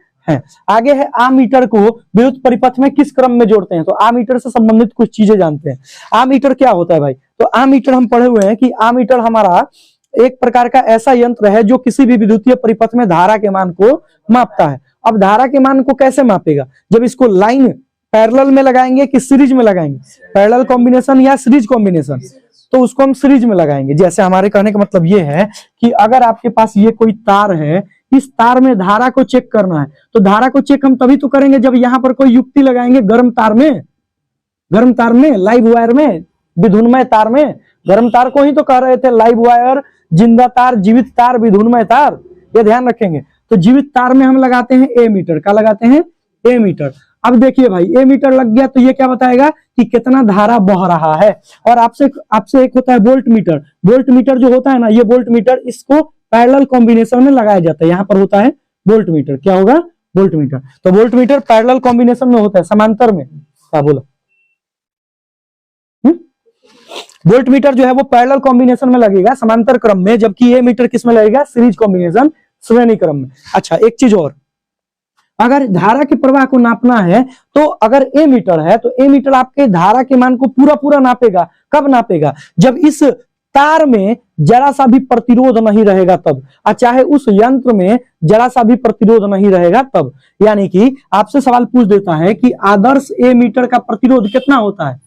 आगे है आमीटर को विद्युत परिपथ में किस क्रम में जोड़ते हैं? तो आमीटर से संबंधित कुछ चीजें जानते हैं। आमीटर क्या होता है भाई? तो आमीटर हम पढ़े हुए हैं कि आमीटर हमारा एक प्रकार का ऐसा यंत्र है जो किसी भी विद्युतीय परिपथ में धारा के मान को मापता है। अब धारा के मान को कैसे मापेगा? जब इसको लाइन पैरेलल में लगाएंगे कि सीरीज में लगाएंगे? पैरेलल कॉम्बिनेशन या सीरीज कॉम्बिनेशन? तो उसको हम सीरीज में लगाएंगे। जैसे हमारे कहने का मतलब ये है कि अगर आपके पास ये कोई तार है, इस तार में धारा को चेक करना है, तो धारा को चेक हम तभी तो करेंगे जब यहाँ पर कोई युक्ति लगाएंगे गर्म तार में, लाइव वायर में, विधुनमय तार में। गर्म तार को ही तो कह रहे थे लाइव वायर, जिंदा तार, जीवित तार, विधुनमय तार। ये ध्यान रखेंगे। तो जीवित तार में हम लगाते हैं ए मीटर। का लगाते हैं? ए मीटर। अब देखिए भाई ए मीटर लग गया तो ये क्या बताएगा कि कितना धारा बह रहा है। और आपसे एक होता है वोल्ट मीटर। वोल्ट मीटर जो होता है ना, ये वोल्ट मीटर, इसको पैरेलल कॉम्बिनेशन में लगाया जाता है। यहाँ पर होता है वोल्ट मीटर। क्या होगा? Volt meter. तो वोल्ट मीटर पैरेलल कॉम्बिनेशन में होता है, समांतर में। क्या बोला? वोल्ट मीटर जो है वो पैरेलल कॉम्बिनेशन में लगेगा, समांतर क्रम में, जबकि ये मीटर किस में लगेगा? सीरीज कॉम्बिनेशन, श्रेणी क्रम में। अच्छा, एक चीज और, अगर धारा के प्रवाह को नापना है तो अगर ए मीटर है तो ए मीटर आपके धारा के मान को पूरा पूरा नापेगा। कब नापेगा? जब इस तार में जरा सा भी प्रतिरोध नहीं रहेगा तब, और चाहे उस यंत्र में जरा सा भी प्रतिरोध नहीं रहेगा तब। यानी कि आपसे सवाल पूछ देता है कि आदर्श ए मीटर का प्रतिरोध कितना होता है,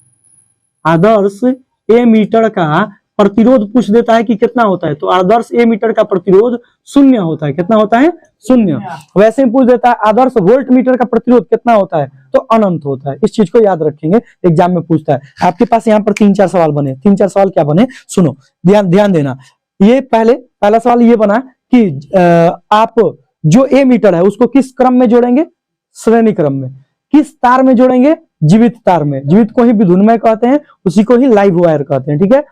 आदर्श ए मीटर का प्रतिरोध पूछ देता है कि कितना होता है, तो आदर्श ए मीटर का प्रतिरोध 0 होता है। कितना होता है? 0। वैसे ही पूछ देता है आदर्श वोल्ट मीटर का प्रतिरोध कितना होता है, तो अनंत होता है। इस चीज को याद रखेंगे, एग्जाम में पूछता है। आपके पास यहाँ पर 3-4 सवाल बने। 3-4 सवाल क्या बने, सुनो, ध्यान देना। ये पहला सवाल ये बना कि आप जो ए मीटर है उसको किस क्रम में जोड़ेंगे? श्रेणी क्रम में। किस तार में जोड़ेंगे? जीवित तार में। जीवित को ही विधुन्मय कहते हैं, उसी को ही लाइव वायर कहते हैं। ठीक है।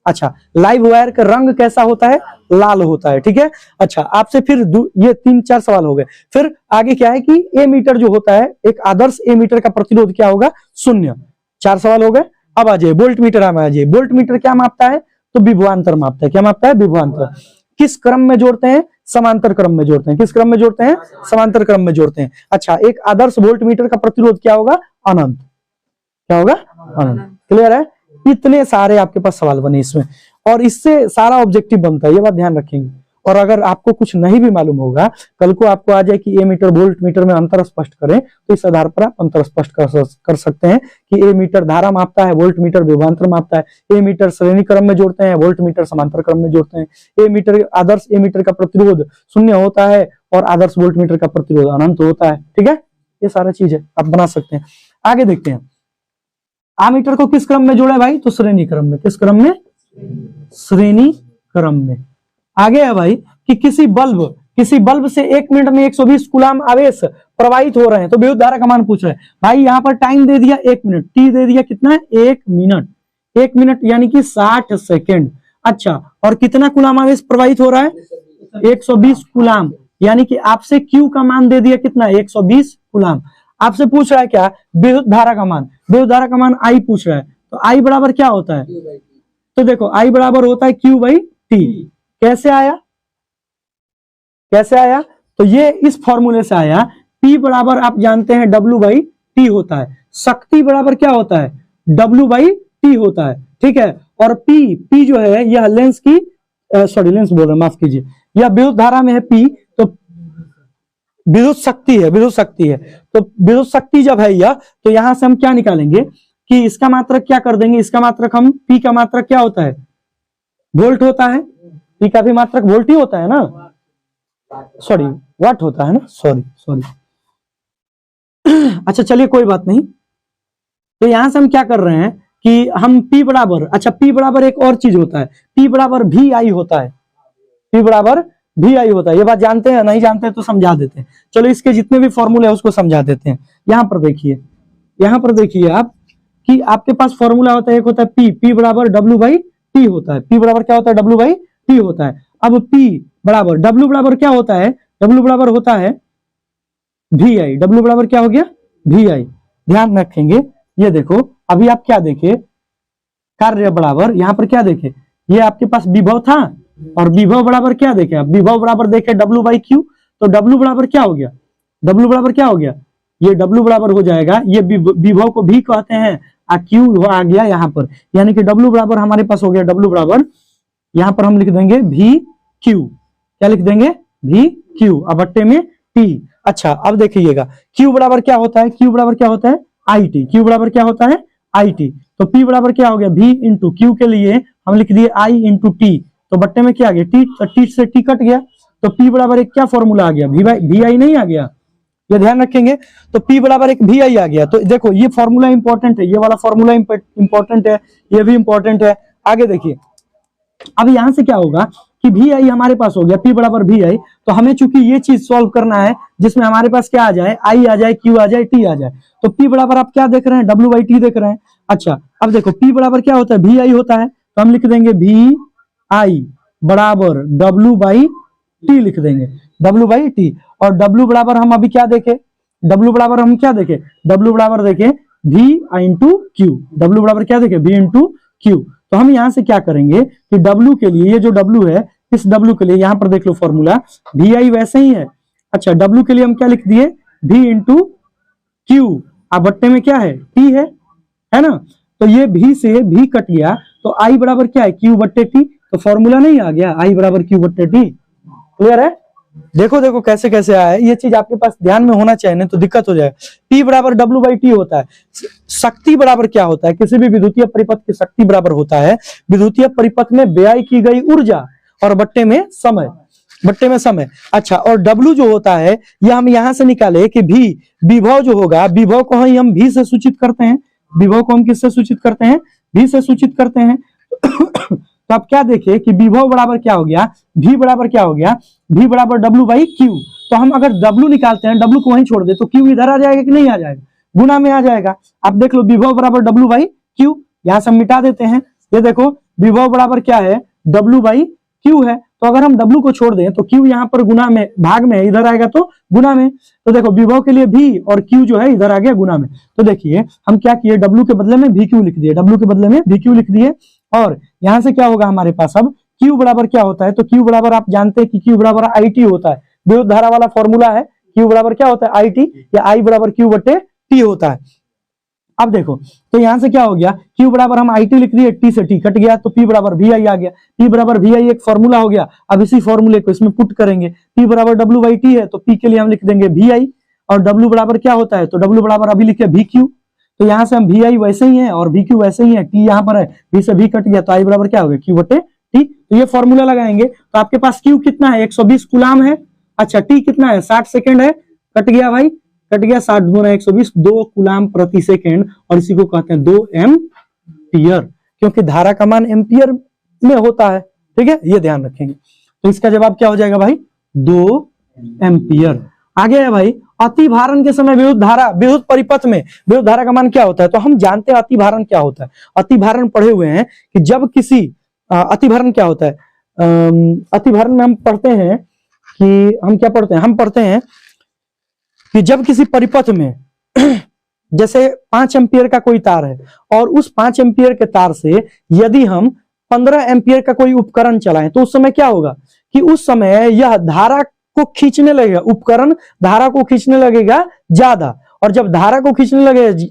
अच्छा, लाइव वायर का रंग कैसा होता है? लाल होता है। ठीक है। अच्छा, आपसे फिर ये 3-4 सवाल हो गए। फिर आगे क्या है कि ए मीटर जो होता है, एक आदर्श ए मीटर का प्रतिरोध क्या होगा? 0। 4 सवाल हो गए। अब आ जाइए वोल्ट मीटर में। आ जाइए, वोल्ट मीटर क्या मापता है? तो विभवांतर मापता है। क्या मापता है? विभवांतर। किस क्रम में जोड़ते हैं? समांतर क्रम में जोड़ते हैं। किस क्रम में जोड़ते हैं? समांतर क्रम में जोड़ते हैं। अच्छा, एक आदर्श वोल्ट मीटर का प्रतिरोध क्या होगा? अनंत। क्या होगा? अनंत। क्लियर है? इतने सारे आपके पास सवाल बने इसमें, और इससे सारा ऑब्जेक्टिव बनता है, ये बात ध्यान रखेंगे। और अगर आपको कुछ नहीं भी मालूम होगा, कल को आपको आ जाए कि ए मीटर वोल्ट मीटर में अंतर स्पष्ट करें, तो इस आधार पर आप अंतर स्पष्ट कर सकते हैं कि ए मीटर धारा मापता है, वोल्ट मीटर विभवांतर मापता है। ए मीटर श्रेणी क्रम में जोड़ते हैं, वोल्ट मीटर समांतर क्रम में जोड़ते हैं। ए मीटर आदर्श ए मीटर का प्रतिरोध 0 होता है और आदर्श वोल्ट मीटर का प्रतिरोध अनंत होता है। ठीक है, ये सारा चीज है, आप बना सकते हैं। आगे देखते हैं, आमीटर को किस क्रम में जोड़ा भाई? तो श्रेणी क्रम में। किस क्रम में? श्रेणी क्रम में। आगे है भाई कि किसी बल्ब से 1 मिनट में 120 कूलाम आवेश प्रवाहित हो रहे हैं, तो विद्युत धारा का मान पूछ रहे हैं। भाई यहाँ पर टाइम दे दिया 1 मिनट, टी दे दिया कितना? 1 मिनट। 1 मिनट यानी कि 60 सेकेंड। अच्छा, और कितना कूलाम आवेश प्रवाहित हो रहा है? 120 कूलाम। यानी कि आपसे क्यू का मान दे दिया कितना? 120 कूलाम। आपसे पूछ रहा है क्या? विद्युत धारा का मान। विद्युत धारा का मान आई पूछ रहा है, तो आई बराबर क्या होता है? तो देखो आई बराबर होता है क्यू बाई टी। कैसे आया? कैसे आया? तो ये इस फॉर्मूले से आया। P बराबर आप जानते हैं W बाई टी होता है। शक्ति बराबर क्या होता है? W बाई टी होता है। ठीक है। और P जो है यह लेंस की लेंस बोल रहे, माफ कीजिए, यह विद्युत धारा में है P, तो विद्युत शक्ति है, विद्युत शक्ति है। तो विद्युत शक्ति जब है यह, तो यहां से हम क्या निकालेंगे कि इसका मात्रक क्या कर देंगे? इसका मात्रक हम P का मात्रक क्या होता है? वोल्ट होता है। P का भी मात्रक वोल्ट ही होता है ना, सॉरी वाट होता है ना, सॉरी। अच्छा चलिए कोई बात नहीं। तो यहां से हम क्या कर रहे हैं कि हम P बराबर, अच्छा P बराबर एक और चीज होता है, P बराबर VI होता है। P बराबर VI होता है। ये बात जानते हैं? नहीं जानते हैं तो समझा देते हैं। चलो इसके जितने भी फॉर्मूले हैं उसको समझा देते हैं। यहाँ पर देखिए आप कि आपके पास फॉर्मूला होता है, एक होता है P बराबर W बाई टी होता है। P बराबर क्या होता है? W बाई टी होता है। अब P बराबर W बराबर क्या होता है? W बराबर होता है VI। W बराबर क्या हो गया? VI। ध्यान रखेंगे। ये देखो अभी आप क्या देखे, कार्य बराबर यहाँ पर क्या देखे, ये आपके पास विभव था, और विभव बराबर क्या देखे आप? विभव बराबर देखे W बाई क्यू। तो W बराबर क्या हो गया? W बराबर क्या हो गया? ये W बराबर हो जाएगा, ये विभव को भी कहते हैं, Q आ गया यहाँ पर, यानी कि W बराबर हमारे पास हो गया, W बराबर यहाँ पर हम लिख देंगे VQ। क्या लिख देंगे? VQ, अब बट्टे में P। अच्छा अब देखिएगा Q बराबर क्या होता है? Q बराबर क्या होता है? IT। Q बराबर क्या होता है? IT। तो P बराबर क्या हो गया? V इंटू Q के लिए हम लिख दिए I इंटू T, तो बट्टे में क्या आ गया? T, तो T से T कट गया, तो P बराबर एक क्या फॉर्मूला आ गया? VI नहीं आ गया? ये ध्यान रखेंगे। तो P बराबर एक VI आ गया। तो देखो ये फॉर्मूला इंपॉर्टेंट है, ये वाला फॉर्मूला इंपॉर्टेंट है, ये भी इंपॉर्टेंट है। आगे देखिए, अब यहां से क्या होगा कि VI हमारे पास हो गया, P बराबर VI। तो हमें चूंकि ये चीज सॉल्व करना है जिसमें हमारे पास क्या आ जाए? I आ जाए, Q आ जाए, T आ जाए। तो P बराबर आप क्या देख रहे हैं? W बाई टी देख रहे हैं। अच्छा अब देखो P बराबर क्या होता है? VI होता है, तो हम लिख देंगे VI बराबर W बाई टी लिख देंगे, W बाई टी। और W बराबर हम अभी क्या देखे? W बराबर हम क्या देखे? W बराबर देखे V इंटू क्यू, W बराबर क्या देखे V इंटू क्यू। तो हम यहां से क्या करेंगे कि W के लिए, ये जो W है, इस W के लिए यहां पर देख लो फॉर्मूला VI वैसे ही है। अच्छा, W के लिए हम क्या लिख दिए V इंटू क्यू, अब बट्टे में क्या है T है ना। तो ये V से V कट गया तो I बराबर क्या है Q बट्टे T, तो फॉर्मूला नहीं आ गया I बराबर Q बट्टे T। क्लियर है? देखो देखो कैसे कैसे आया है, ये चीज आपके पास ध्यान में होना चाहिए, नहीं तो दिक्कत हो जाए। P बराबर W बाई T होता है। शक्ति बराबर क्या होता है, किसी भी विद्युतीय परिपथ की शक्ति बराबर होता है विद्युतीय परिपथ में व्यय की गई ऊर्जा और बट्टे में समय, बट्टे में समय। अच्छा, और W जो होता है ये हम यहां से निकाले कि V, विभव जो होगा, विभव को हम V से सूचित करते हैं, विभव को हम किससे सूचित करते हैं V से सूचित करते हैं। तो आप क्या देखिए कि विभव बराबर क्या हो गया, V बराबर क्या हो गया, V बराबर W बाई Q। तो हम अगर W निकालते हैं, W को वहीं छोड़ दे तो Q इधर आ जाएगा कि नहीं आ जाएगा, गुना में आ जाएगा। आप देख लो विभव बराबर W बाई Q, यहां से हम मिटा देते हैं। ये देखो विभव बराबर क्या है W बाई Q है, तो अगर हम W को छोड़ दें तो Q यहाँ पर गुना में, भाग में, इधर आएगा तो गुना में। तो देखो विभव के लिए V और Q जो है इधर आ गया गुना में। तो देखिए हम क्या किए, W के बदले में VQ लिख दिए, W के बदले में VQ लिख दिए। और यहां से क्या होगा हमारे पास अब Q बराबर क्या होता है, तो Q बराबर आप जानते हैं कि Q बराबर IT होता है, विद्युत धारा वाला फॉर्मूला है। Q बराबर क्या होता है IT, या I बराबर Q बटे T होता है। अब देखो तो यहां से क्या हो गया, Q बराबर हम IT लिख दिए, T से T कट गया तो P बराबर VI आ गया। P बराबर VI एक फॉर्मूला हो गया, अब इसी फॉर्मूले को इसमें पुट करेंगे। P बराबर W बाई T है तो P के लिए हम लिख देंगे VI, और W बराबर क्या होता है, तो W बराबर अभी लिखे VQ। तो यहां से हम VI वैसे ही है और VQ वैसे ही है, T यहाँ पर है, V से V कट गया तो I बराबर क्या हो गया Q बटे T। तो ये फॉर्मूला लगाएंगे तो आपके पास Q कितना है 120 कूलाम है। अच्छा, T कितना है 60 सेकेंड है, कट गया भाई, कट गया 60 गुना 120, 2 कूलाम प्रति सेकेंड, और इसी को कहते हैं 2 एम्पियर, क्योंकि धारा का मान एम्पियर में होता है। ठीक है, ये ध्यान रखेंगे। तो इसका जवाब क्या हो जाएगा भाई 2 एम्पियर। आगे है भाई अति भारण के समय विद्युत धारा, विद्युत परिपथ में विद्युत धारा का मान क्या होता है, तो हम जानते हैं अति भारण क्या होता है। अति भारण पढ़े हुए हैं कि जब किसी अति भारण क्या होता है, अति भारण में हम पढ़ते हैं कि हम क्या पढ़ते हैं, हम पढ़ते हैं कि जब किसी परिपथ में जैसे 5 एम्पियर का कोई तार है और उस 5 एम्पियर के तार से यदि हम 15 एम्पियर का कोई उपकरण चलाएं तो उस समय क्या होगा कि उस समय यह धारा को खींचने लगेगा, उपकरण धारा को खींचने लगेगा ज्यादा, और जब धारा को खींचने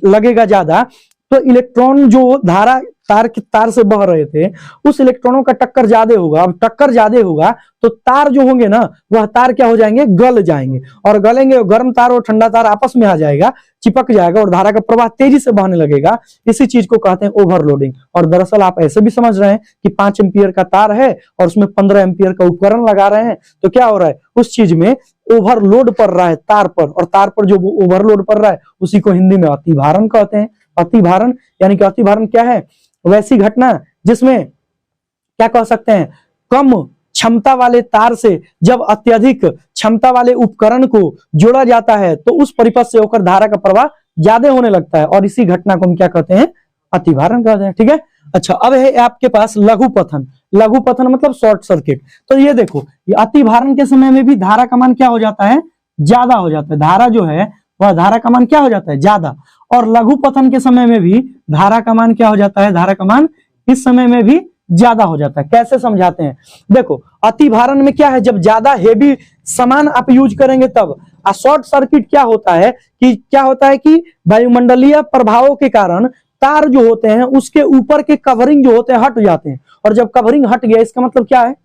लगेगा ज्यादा तो इलेक्ट्रॉन जो धारा तार से बह रहे थे उस इलेक्ट्रॉनों का टक्कर ज्यादा होगा। अब टक्कर ज्यादा होगा तो तार जो होंगे ना वह तार क्या हो जाएंगे, गल जाएंगे, और गलेंगे, गर्म तार और ठंडा तार आपस में आ जाएगा, चिपक जाएगा और धारा का प्रवाह तेजी से बहने लगेगा। इसी चीज को कहते हैं ओवरलोडिंग। और दरअसल आप ऐसे भी समझ रहे हैं कि 5 एम्पियर का तार है और उसमें 15 एम्पियर का उपकरण लगा रहे हैं, तो क्या हो रहा है, उस चीज में ओवरलोड पड़ रहा है तार पर, और तार पर जो ओवरलोड पड़ रहा है उसी को हिंदी में अति भारण कहते हैं। अति भारण यानी कि अति भारण क्या है, वैसी घटना जिसमें क्या कह सकते हैं, कम क्षमता वाले तार से जब अत्यधिक क्षमता वाले उपकरण को जोड़ा जाता है तो उस परिपथ से होकर धारा का प्रवाह ज्यादा होने लगता है, और इसी घटना को हम क्या कहते हैं, अति भारण कहते हैं। ठीक है। अच्छा, अब है आपके पास लघु पथन। लघु पथन मतलब शॉर्ट सर्किट। तो ये देखो, ये अति भारण के समय में भी धारा का मान क्या हो जाता है, ज्यादा हो जाता है। धारा जो है वह धारा का मान क्या हो जाता है, ज्यादा। और लघु पथन के समय में भी धारा का मान क्या हो जाता है, धारा का मान इस समय में भी ज्यादा हो जाता है। कैसे समझाते हैं, देखो अति भारण में क्या है, जब ज्यादा हेवी सामान आप यूज करेंगे तब। शॉर्ट सर्किट क्या होता है कि वायुमंडलीय प्रभावों के कारण तार जो होते हैं उसके ऊपर के कवरिंग जो होते हैं हट जाते हैं, और जब कवरिंग हट गया इसका मतलब क्या है,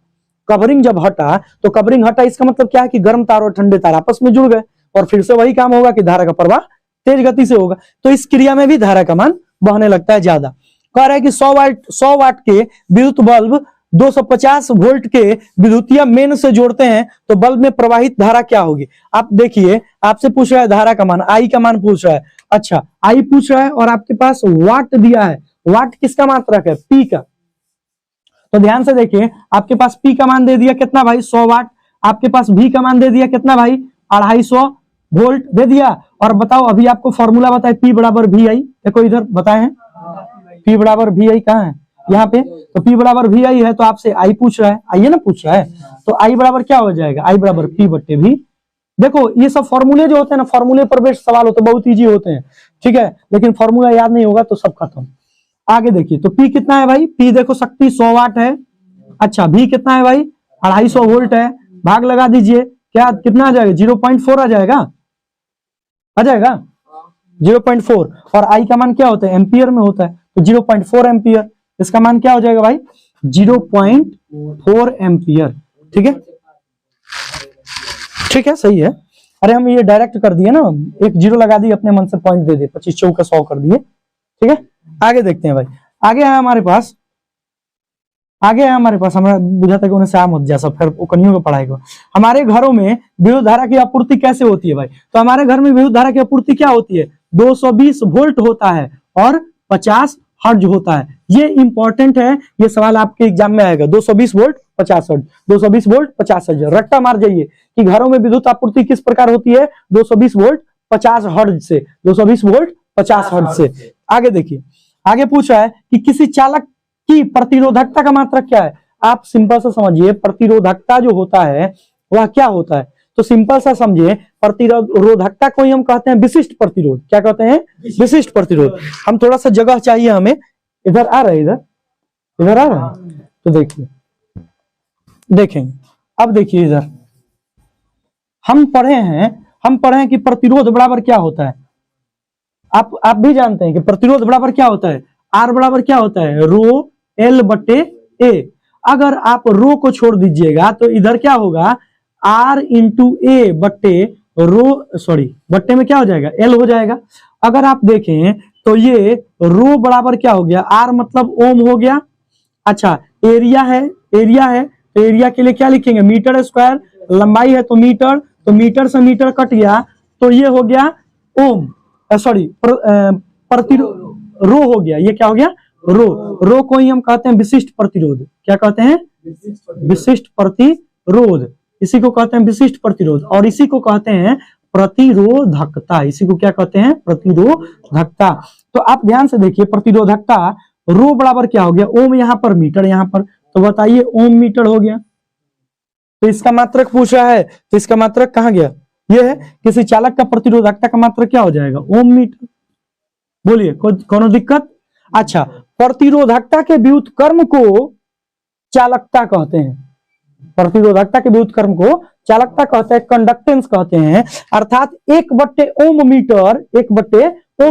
कवरिंग जब हटा तो कवरिंग हटा इसका मतलब क्या है कि गर्म तार और ठंडे तार आपस में जुड़ गए, और फिर से वही काम होगा कि धारा का प्रवाह तेज गति से होगा। तो इस क्रिया में भी धारा का मान बहने लगता है ज्यादा। कह रहा है कि 100 वाट के विद्युत बल्ब 250 वोल्ट के विद्युतीय मेन से जोड़ते हैं तो बल्ब में प्रवाहित धारा क्या होगी। आप देखिए, आपसे पूछ रहा है धारा का मान, आई का मान पूछ रहा है। अच्छा, आई पूछ रहा है और आपके पास वाट दिया है। वाट किसका मात्रक है, पी का। तो ध्यान से देखिए, आपके पास पी का मान दे दिया कितना भाई, 100 वाट। आपके पास भी का मान दे दिया कितना भाई, 250 वोल्ट दे दिया। और बताओ, अभी आपको फॉर्मूला बताए P बराबर VI, देखो इधर बताए हैं P बराबर VI कहाँ है, यहाँ पे। तो P बराबर VI है तो आपसे I पूछ रहा है, आइए ना पूछ रहा है, तो I बराबर क्या हो जाएगा, I बराबर P बट्टे V। देखो ये सब फॉर्मूले जो होते हैं ना, फॉर्मूले पर बेस्ड सवाल होते हैं, बहुत इजी होते हैं, ठीक है, लेकिन फॉर्मूला याद नहीं होगा तो सब खत्म। आगे देखिए, तो P कितना है भाई, P देखो शक्ति 100 वाट है। अच्छा V कितना है भाई, 250 वोल्ट है। भाग लगा दीजिए, क्या कितना आ जाएगा, 0.4 आ जाएगा, आ जाएगा 0.4। और I का मान क्या होता है, एम्पियर में होता है, तो 0.4 एम्पियर, इसका मान क्या हो जाएगा भाई, 0.4 एम्पियर। ठीक है, ठीक है, सही है। अरे हम ये डायरेक्ट कर दिए ना, एक जीरो लगा दिए, अपने मन से पॉइंट दे दिए, 25 चौका 100 कर दिए। ठीक है, आगे देखते हैं भाई। आगे है हमारे पास, हमारा बुझाता है कि उन्हें मत जैसा फिर कन्हियों को पढ़ाई को। हमारे घरों में विद्युत धारा की आपूर्ति कैसे होती है भाई, तो हमारे घर में विद्युत धारा की आपूर्ति क्या होती है, 220 वोल्ट होता है और 50 हर्ट्ज होता है। ये इंपॉर्टेंट है, ये सवाल आपके एग्जाम में आएगा, 220 वोल्ट 50 हर्ट्ज, 220 वोल्ट 50 हर्ट्ज। रट्टा मार जाइए कि घरों में विद्युत आपूर्ति किस प्रकार होती है, 220 वोल्ट 50 हर्ट्ज से, 220 वोल्ट 50 हर्ट्ज से। आगे देखिए, आगे पूछा है कि किसी चालक की प्रतिरोधकता का मात्रक क्या है। आप सिंपल सा समझिए, प्रतिरोधकता जो होता है वह क्या होता है, तो सिंपल सा समझिए, प्रतिरोधकता को ही हम कहते हैं विशिष्ट प्रतिरोध। क्या कहते हैं, विशिष्ट प्रतिरोध। हम थोड़ा सा जगह चाहिए हमें, इधर आ रहा है, इधर आ रहा है, तो देखिए, देखेंगे अब, देखिए इधर हम पढ़े हैं कि प्रतिरोध बराबर क्या होता है। आप भी जानते हैं कि प्रतिरोध बराबर क्या होता है, आर बराबर क्या होता है, रो एल बटे ए। अगर आप रो को छोड़ दीजिएगा तो इधर क्या होगा, आर इंटू ए बट्टे रो, सॉरी बट्टे में क्या हो जाएगा, एल हो जाएगा। अगर आप देखें तो ये रो बराबर क्या हो गया, आर मतलब ओम हो गया। अच्छा, एरिया है, तो एरिया के लिए क्या लिखेंगे, मीटर स्क्वायर। लंबाई है तो मीटर से मीटर कट गया, तो ये हो गया ओम, सॉरी रो हो गया, ये क्या हो गया, रो को ही हम कहते हैं विशिष्ट प्रतिरोध। क्या कहते हैं, विशिष्ट प्रतिरोध, इसी को कहते हैं विशिष्ट प्रतिरोध, और इसी को कहते हैं प्रतिरोधकता। इसी को क्या कहते हैं, प्रतिरोधकता। तो आप ध्यान से देखिए, प्रतिरोधकता रो बराबर क्या हो गया, ओम यहाँ पर, मीटर यहाँ पर, तो बताइए ओम मीटर हो गया। तो इसका मात्रक पूछ रहा है, तो इसका मात्रक कहाँ गया, ये है, किसी चालक का प्रतिरोधकता का मात्रक क्या हो जाएगा, ओम मीटर। बोलिए, कोनो दिक्कत। अच्छा, प्रतिरोधकता के व्युत्क्रम को चालकता कहते हैं, प्रतिरोधकता के व्युत्क्रम को चालकता कहते हैं, कंडक्टेंस कहते हैं। अर्थात 1/ओम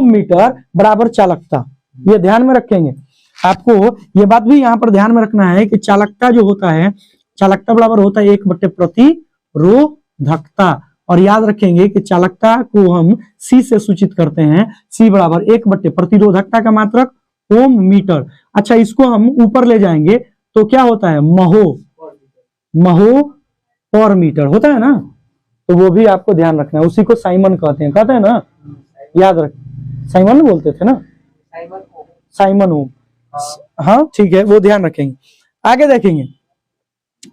मीटर बराबर चालकता। ये ध्यान में रखेंगे, आपको ये बात भी यहाँ पर ध्यान में रखना है कि चालकता जो होता है, चालकता बराबर होता है 1/प्रतिरोधकता। और याद रखेंगे कि चालकता को हम सी से सूचित करते हैं, सी बराबर 1/ प्रतिरोधकता का मात्रक ओम मीटर। अच्छा, इसको हम ऊपर ले जाएंगे तो क्या होता है, महो पर मीटर होता है ना, तो वो भी आपको ध्यान रखना है। उसी को साइमन कहते हैं ना, याद रख, साइमन बोलते थे ना, साइमन ओम। हाँ ठीक है, वो ध्यान रखेंगे। आगे देखेंगे,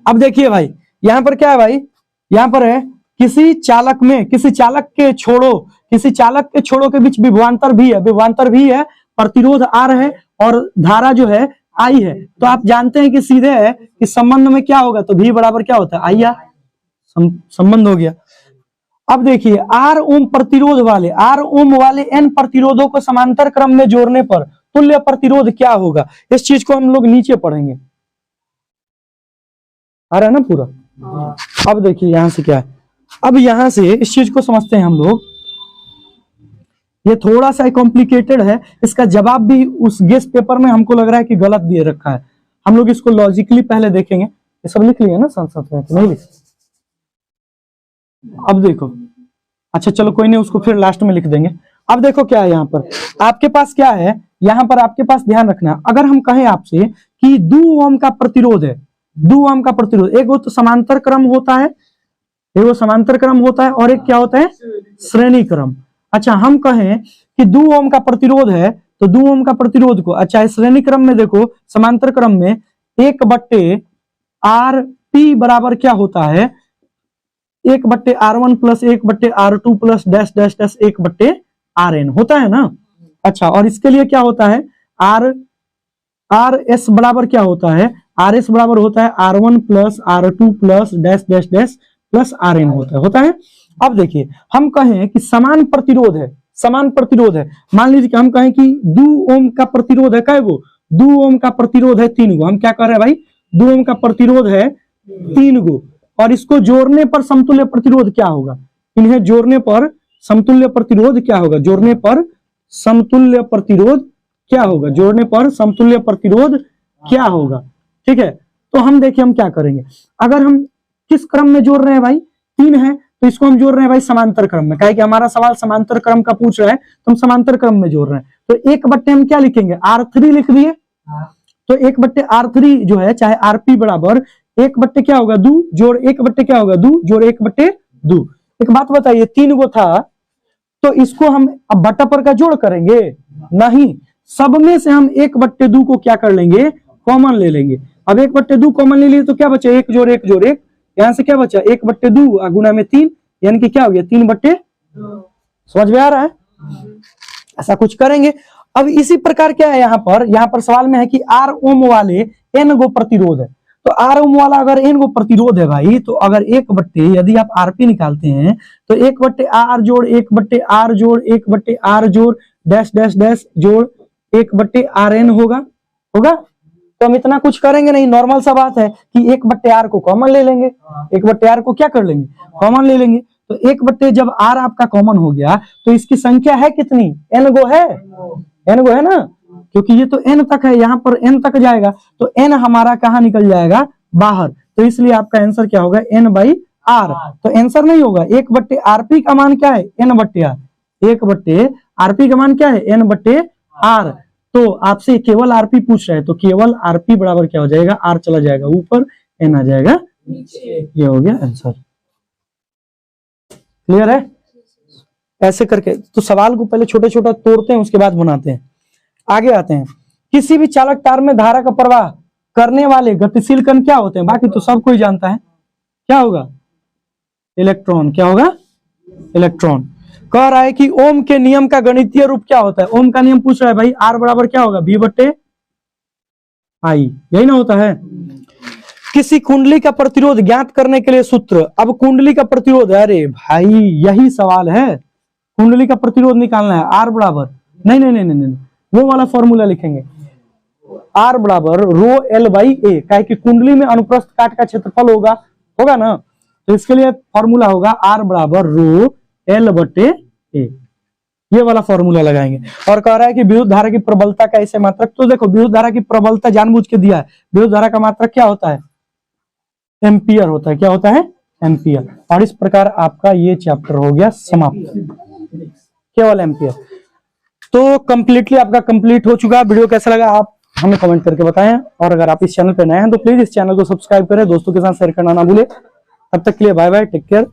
अब देखिए भाई, यहाँ पर क्या है भाई, यहाँ पर है किसी चालक के छोरों के बीच विभवांतर भी है, प्रतिरोध आर है और धारा जो है आई है। तो आप जानते हैं कि सीधे है कि संबंध में क्या होगा, तो भी बराबर क्या होता है, आई आर, संबंध हो गया। अब देखिए, आर ओम वाले एन प्रतिरोधों को समांतर क्रम में जोड़ने पर तुल्य प्रतिरोध क्या होगा। इस चीज को हम लोग नीचे पढ़ेंगे, आ रहा है ना पूरा। अब देखिए यहां से क्या है, अब यहां से इस चीज को समझते हैं हम लोग। ये थोड़ा सा कॉम्प्लिकेटेड है, इसका जवाब भी उस गेस्ट पेपर में हमको लग रहा है कि गलत दिए रखा है। हम लोग इसको लॉजिकली पहले देखेंगे। ये सब लिख लिया ना साथ में, नहीं लिख, अब देखो, अच्छा चलो कोई नहीं, उसको फिर लास्ट में लिख देंगे। अब देखो क्या है यहाँ पर, आपके पास क्या है, यहाँ पर आपके पास ध्यान रखना, अगर हम कहें आपसे कि 2 ओम का प्रतिरोध है, 2 ओम का प्रतिरोध, एक वो तो समांतर क्रम होता है, और एक क्या होता है, श्रेणी क्रम। अच्छा, हम कहें कि 2 ओम का प्रतिरोध है, तो 2 ओम का प्रतिरोध को, अच्छा श्रेणी क्रम में देखो, समांतर क्रम में 1/RP बराबर क्या होता है, 1/R1 plus 1/R2 plus dash dash dash 1/RN होता है ना। अच्छा, और इसके लिए क्या होता है, RS बराबर क्या होता है, RS बराबर होता है R1 plus R2 plus dash dash dash plus RN होता है। अब देखिए हम कहें कि समान प्रतिरोध है, समान प्रतिरोध है, मान लीजिए कि हम कहें कि 2 ओम का प्रतिरोध है, कै गो 2 ओम का प्रतिरोध है 3 गो। हम क्या कर रहे हैं भाई, 2 ओम का प्रतिरोध है 3 गो, और इसको जोड़ने पर समतुल्य प्रतिरोध क्या होगा, इन्हें जोड़ने पर समतुल्य प्रतिरोध क्या होगा, जोड़ने पर समतुल्य प्रतिरोध क्या होगा, जोड़ने पर समतुल्य प्रतिरोध क्या होगा। ठीक है, तो हम देखिए हम क्या करेंगे, अगर हम किस क्रम में जोड़ रहे हैं भाई, 3 है तो इसको हम जोड़ रहे हैं भाई समांतर क्रम में, कि हमारा सवाल समांतर क्रम का पूछ रहा है तो हम समांतर क्रम में जोड़ रहे हैं। तो 1/, हम क्या लिखेंगे, R3 लिख दिए। तो 1/R3 जो है, चाहे RP बराबर 1/, क्या होगा 2 जोड़ 1/, क्या होगा 2 जोड़ 1/2। एक बात बताइए, 3 गो था तो इसको हम अब बट्टा पर का जोड़ करेंगे, नहीं, सब में से हम 1/2 को क्या कर लेंगे, कॉमन ले लेंगे। अब 1/2 कॉमन ले लिए तो क्या बचा, 1 जोड़ 1 जोड़ 1, यहां से क्या बचा 1/2 गुना में 3, यानी कि क्या हो गया 3/2। समझ में आ रहा है, ऐसा कुछ करेंगे। अब इसी प्रकार क्या है, यहाँ पर सवाल में है कि R ओम वाले n गो प्रतिरोध है, तो R ओम वाला अगर n गो प्रतिरोध है भाई, तो अगर 1/, यदि आप RP निकालते हैं तो 1/R जोड़ 1/R जोड़ 1/R जोड़ डैश डैश डैश जोड़ 1/RN होगा। तो हम इतना कुछ करेंगे नहीं, नॉर्मल सा बात है कि 1/R को कॉमन ले लेंगे, 1/R को क्या कर लेंगे, कॉमन ले लेंगे। तो 1/, जब R आपका कॉमन हो गया तो इसकी संख्या है कितनी, n गो है, n गो है ना, क्योंकि ये तो n तक है, यहाँ पर n तक जाएगा तो n हमारा कहाँ निकल जाएगा, बाहर। तो इसलिए आपका आंसर क्या होगा, n/R। तो आंसर नहीं होगा 1/RP का मान क्या है, n/R। 1/RP का मान क्या है, n/R। तो आपसे केवल RP पूछ रहा है, तो केवल RP बराबर क्या हो जाएगा, R चला जाएगा ऊपर, n आ जाएगा नीचे। ये हो गया आंसर। क्लियर है, ऐसे करके तो सवाल को पहले छोटा छोटा तोड़ते हैं, उसके बाद बनाते हैं। आगे आते हैं, किसी भी चालक तार में धारा का प्रवाह करने वाले गतिशील कण क्या होते हैं, बाकी तो सब कोई जानता है, क्या होगा, इलेक्ट्रॉन। क्या होगा, इलेक्ट्रॉन। कह रहा है कि ओम के नियम का गणितीय रूप क्या होता है, ओम का नियम पूछ रहा है भाई, R बराबर क्या होगा, V/I, यही ना होता है। किसी कुंडली का प्रतिरोध ज्ञात करने के लिए सूत्र, अब कुंडली का प्रतिरोध, अरे भाई यही सवाल है, कुंडली का प्रतिरोध निकालना है, R बराबर नहीं, वो वाला फॉर्मूला लिखेंगे, R बराबर ρL/A, क्या कि कुंडली में अनुप्रस्थ काट का क्षेत्रफल होगा ना, तो इसके लिए फॉर्मूला होगा R बराबर ρL/A, ये वाला फॉर्मूला लगाएंगे। और कह रहा है कि विद्युत धारा की प्रबलता का ऐसे मात्रक, तो देखो विद्युत धारा की प्रबलता जानबूझ के दिया है, विद्युत धारा का मात्रक क्या होता है, एम्पियर होता है, क्या होता है, एम्पियर। और इस प्रकार आपका ये चैप्टर हो गया समाप्त, केवल एम्पियर। तो कंप्लीटली आपका कंप्लीट हो चुका। वीडियो कैसा लगा आप हमें कमेंट करके बताएं, और अगर आप इस चैनल पे नए हैं तो प्लीज इस चैनल को सब्सक्राइब करें, दोस्तों के साथ शेयर करना ना भूलें। तब तक के लिए बाय बाय, टेक केयर।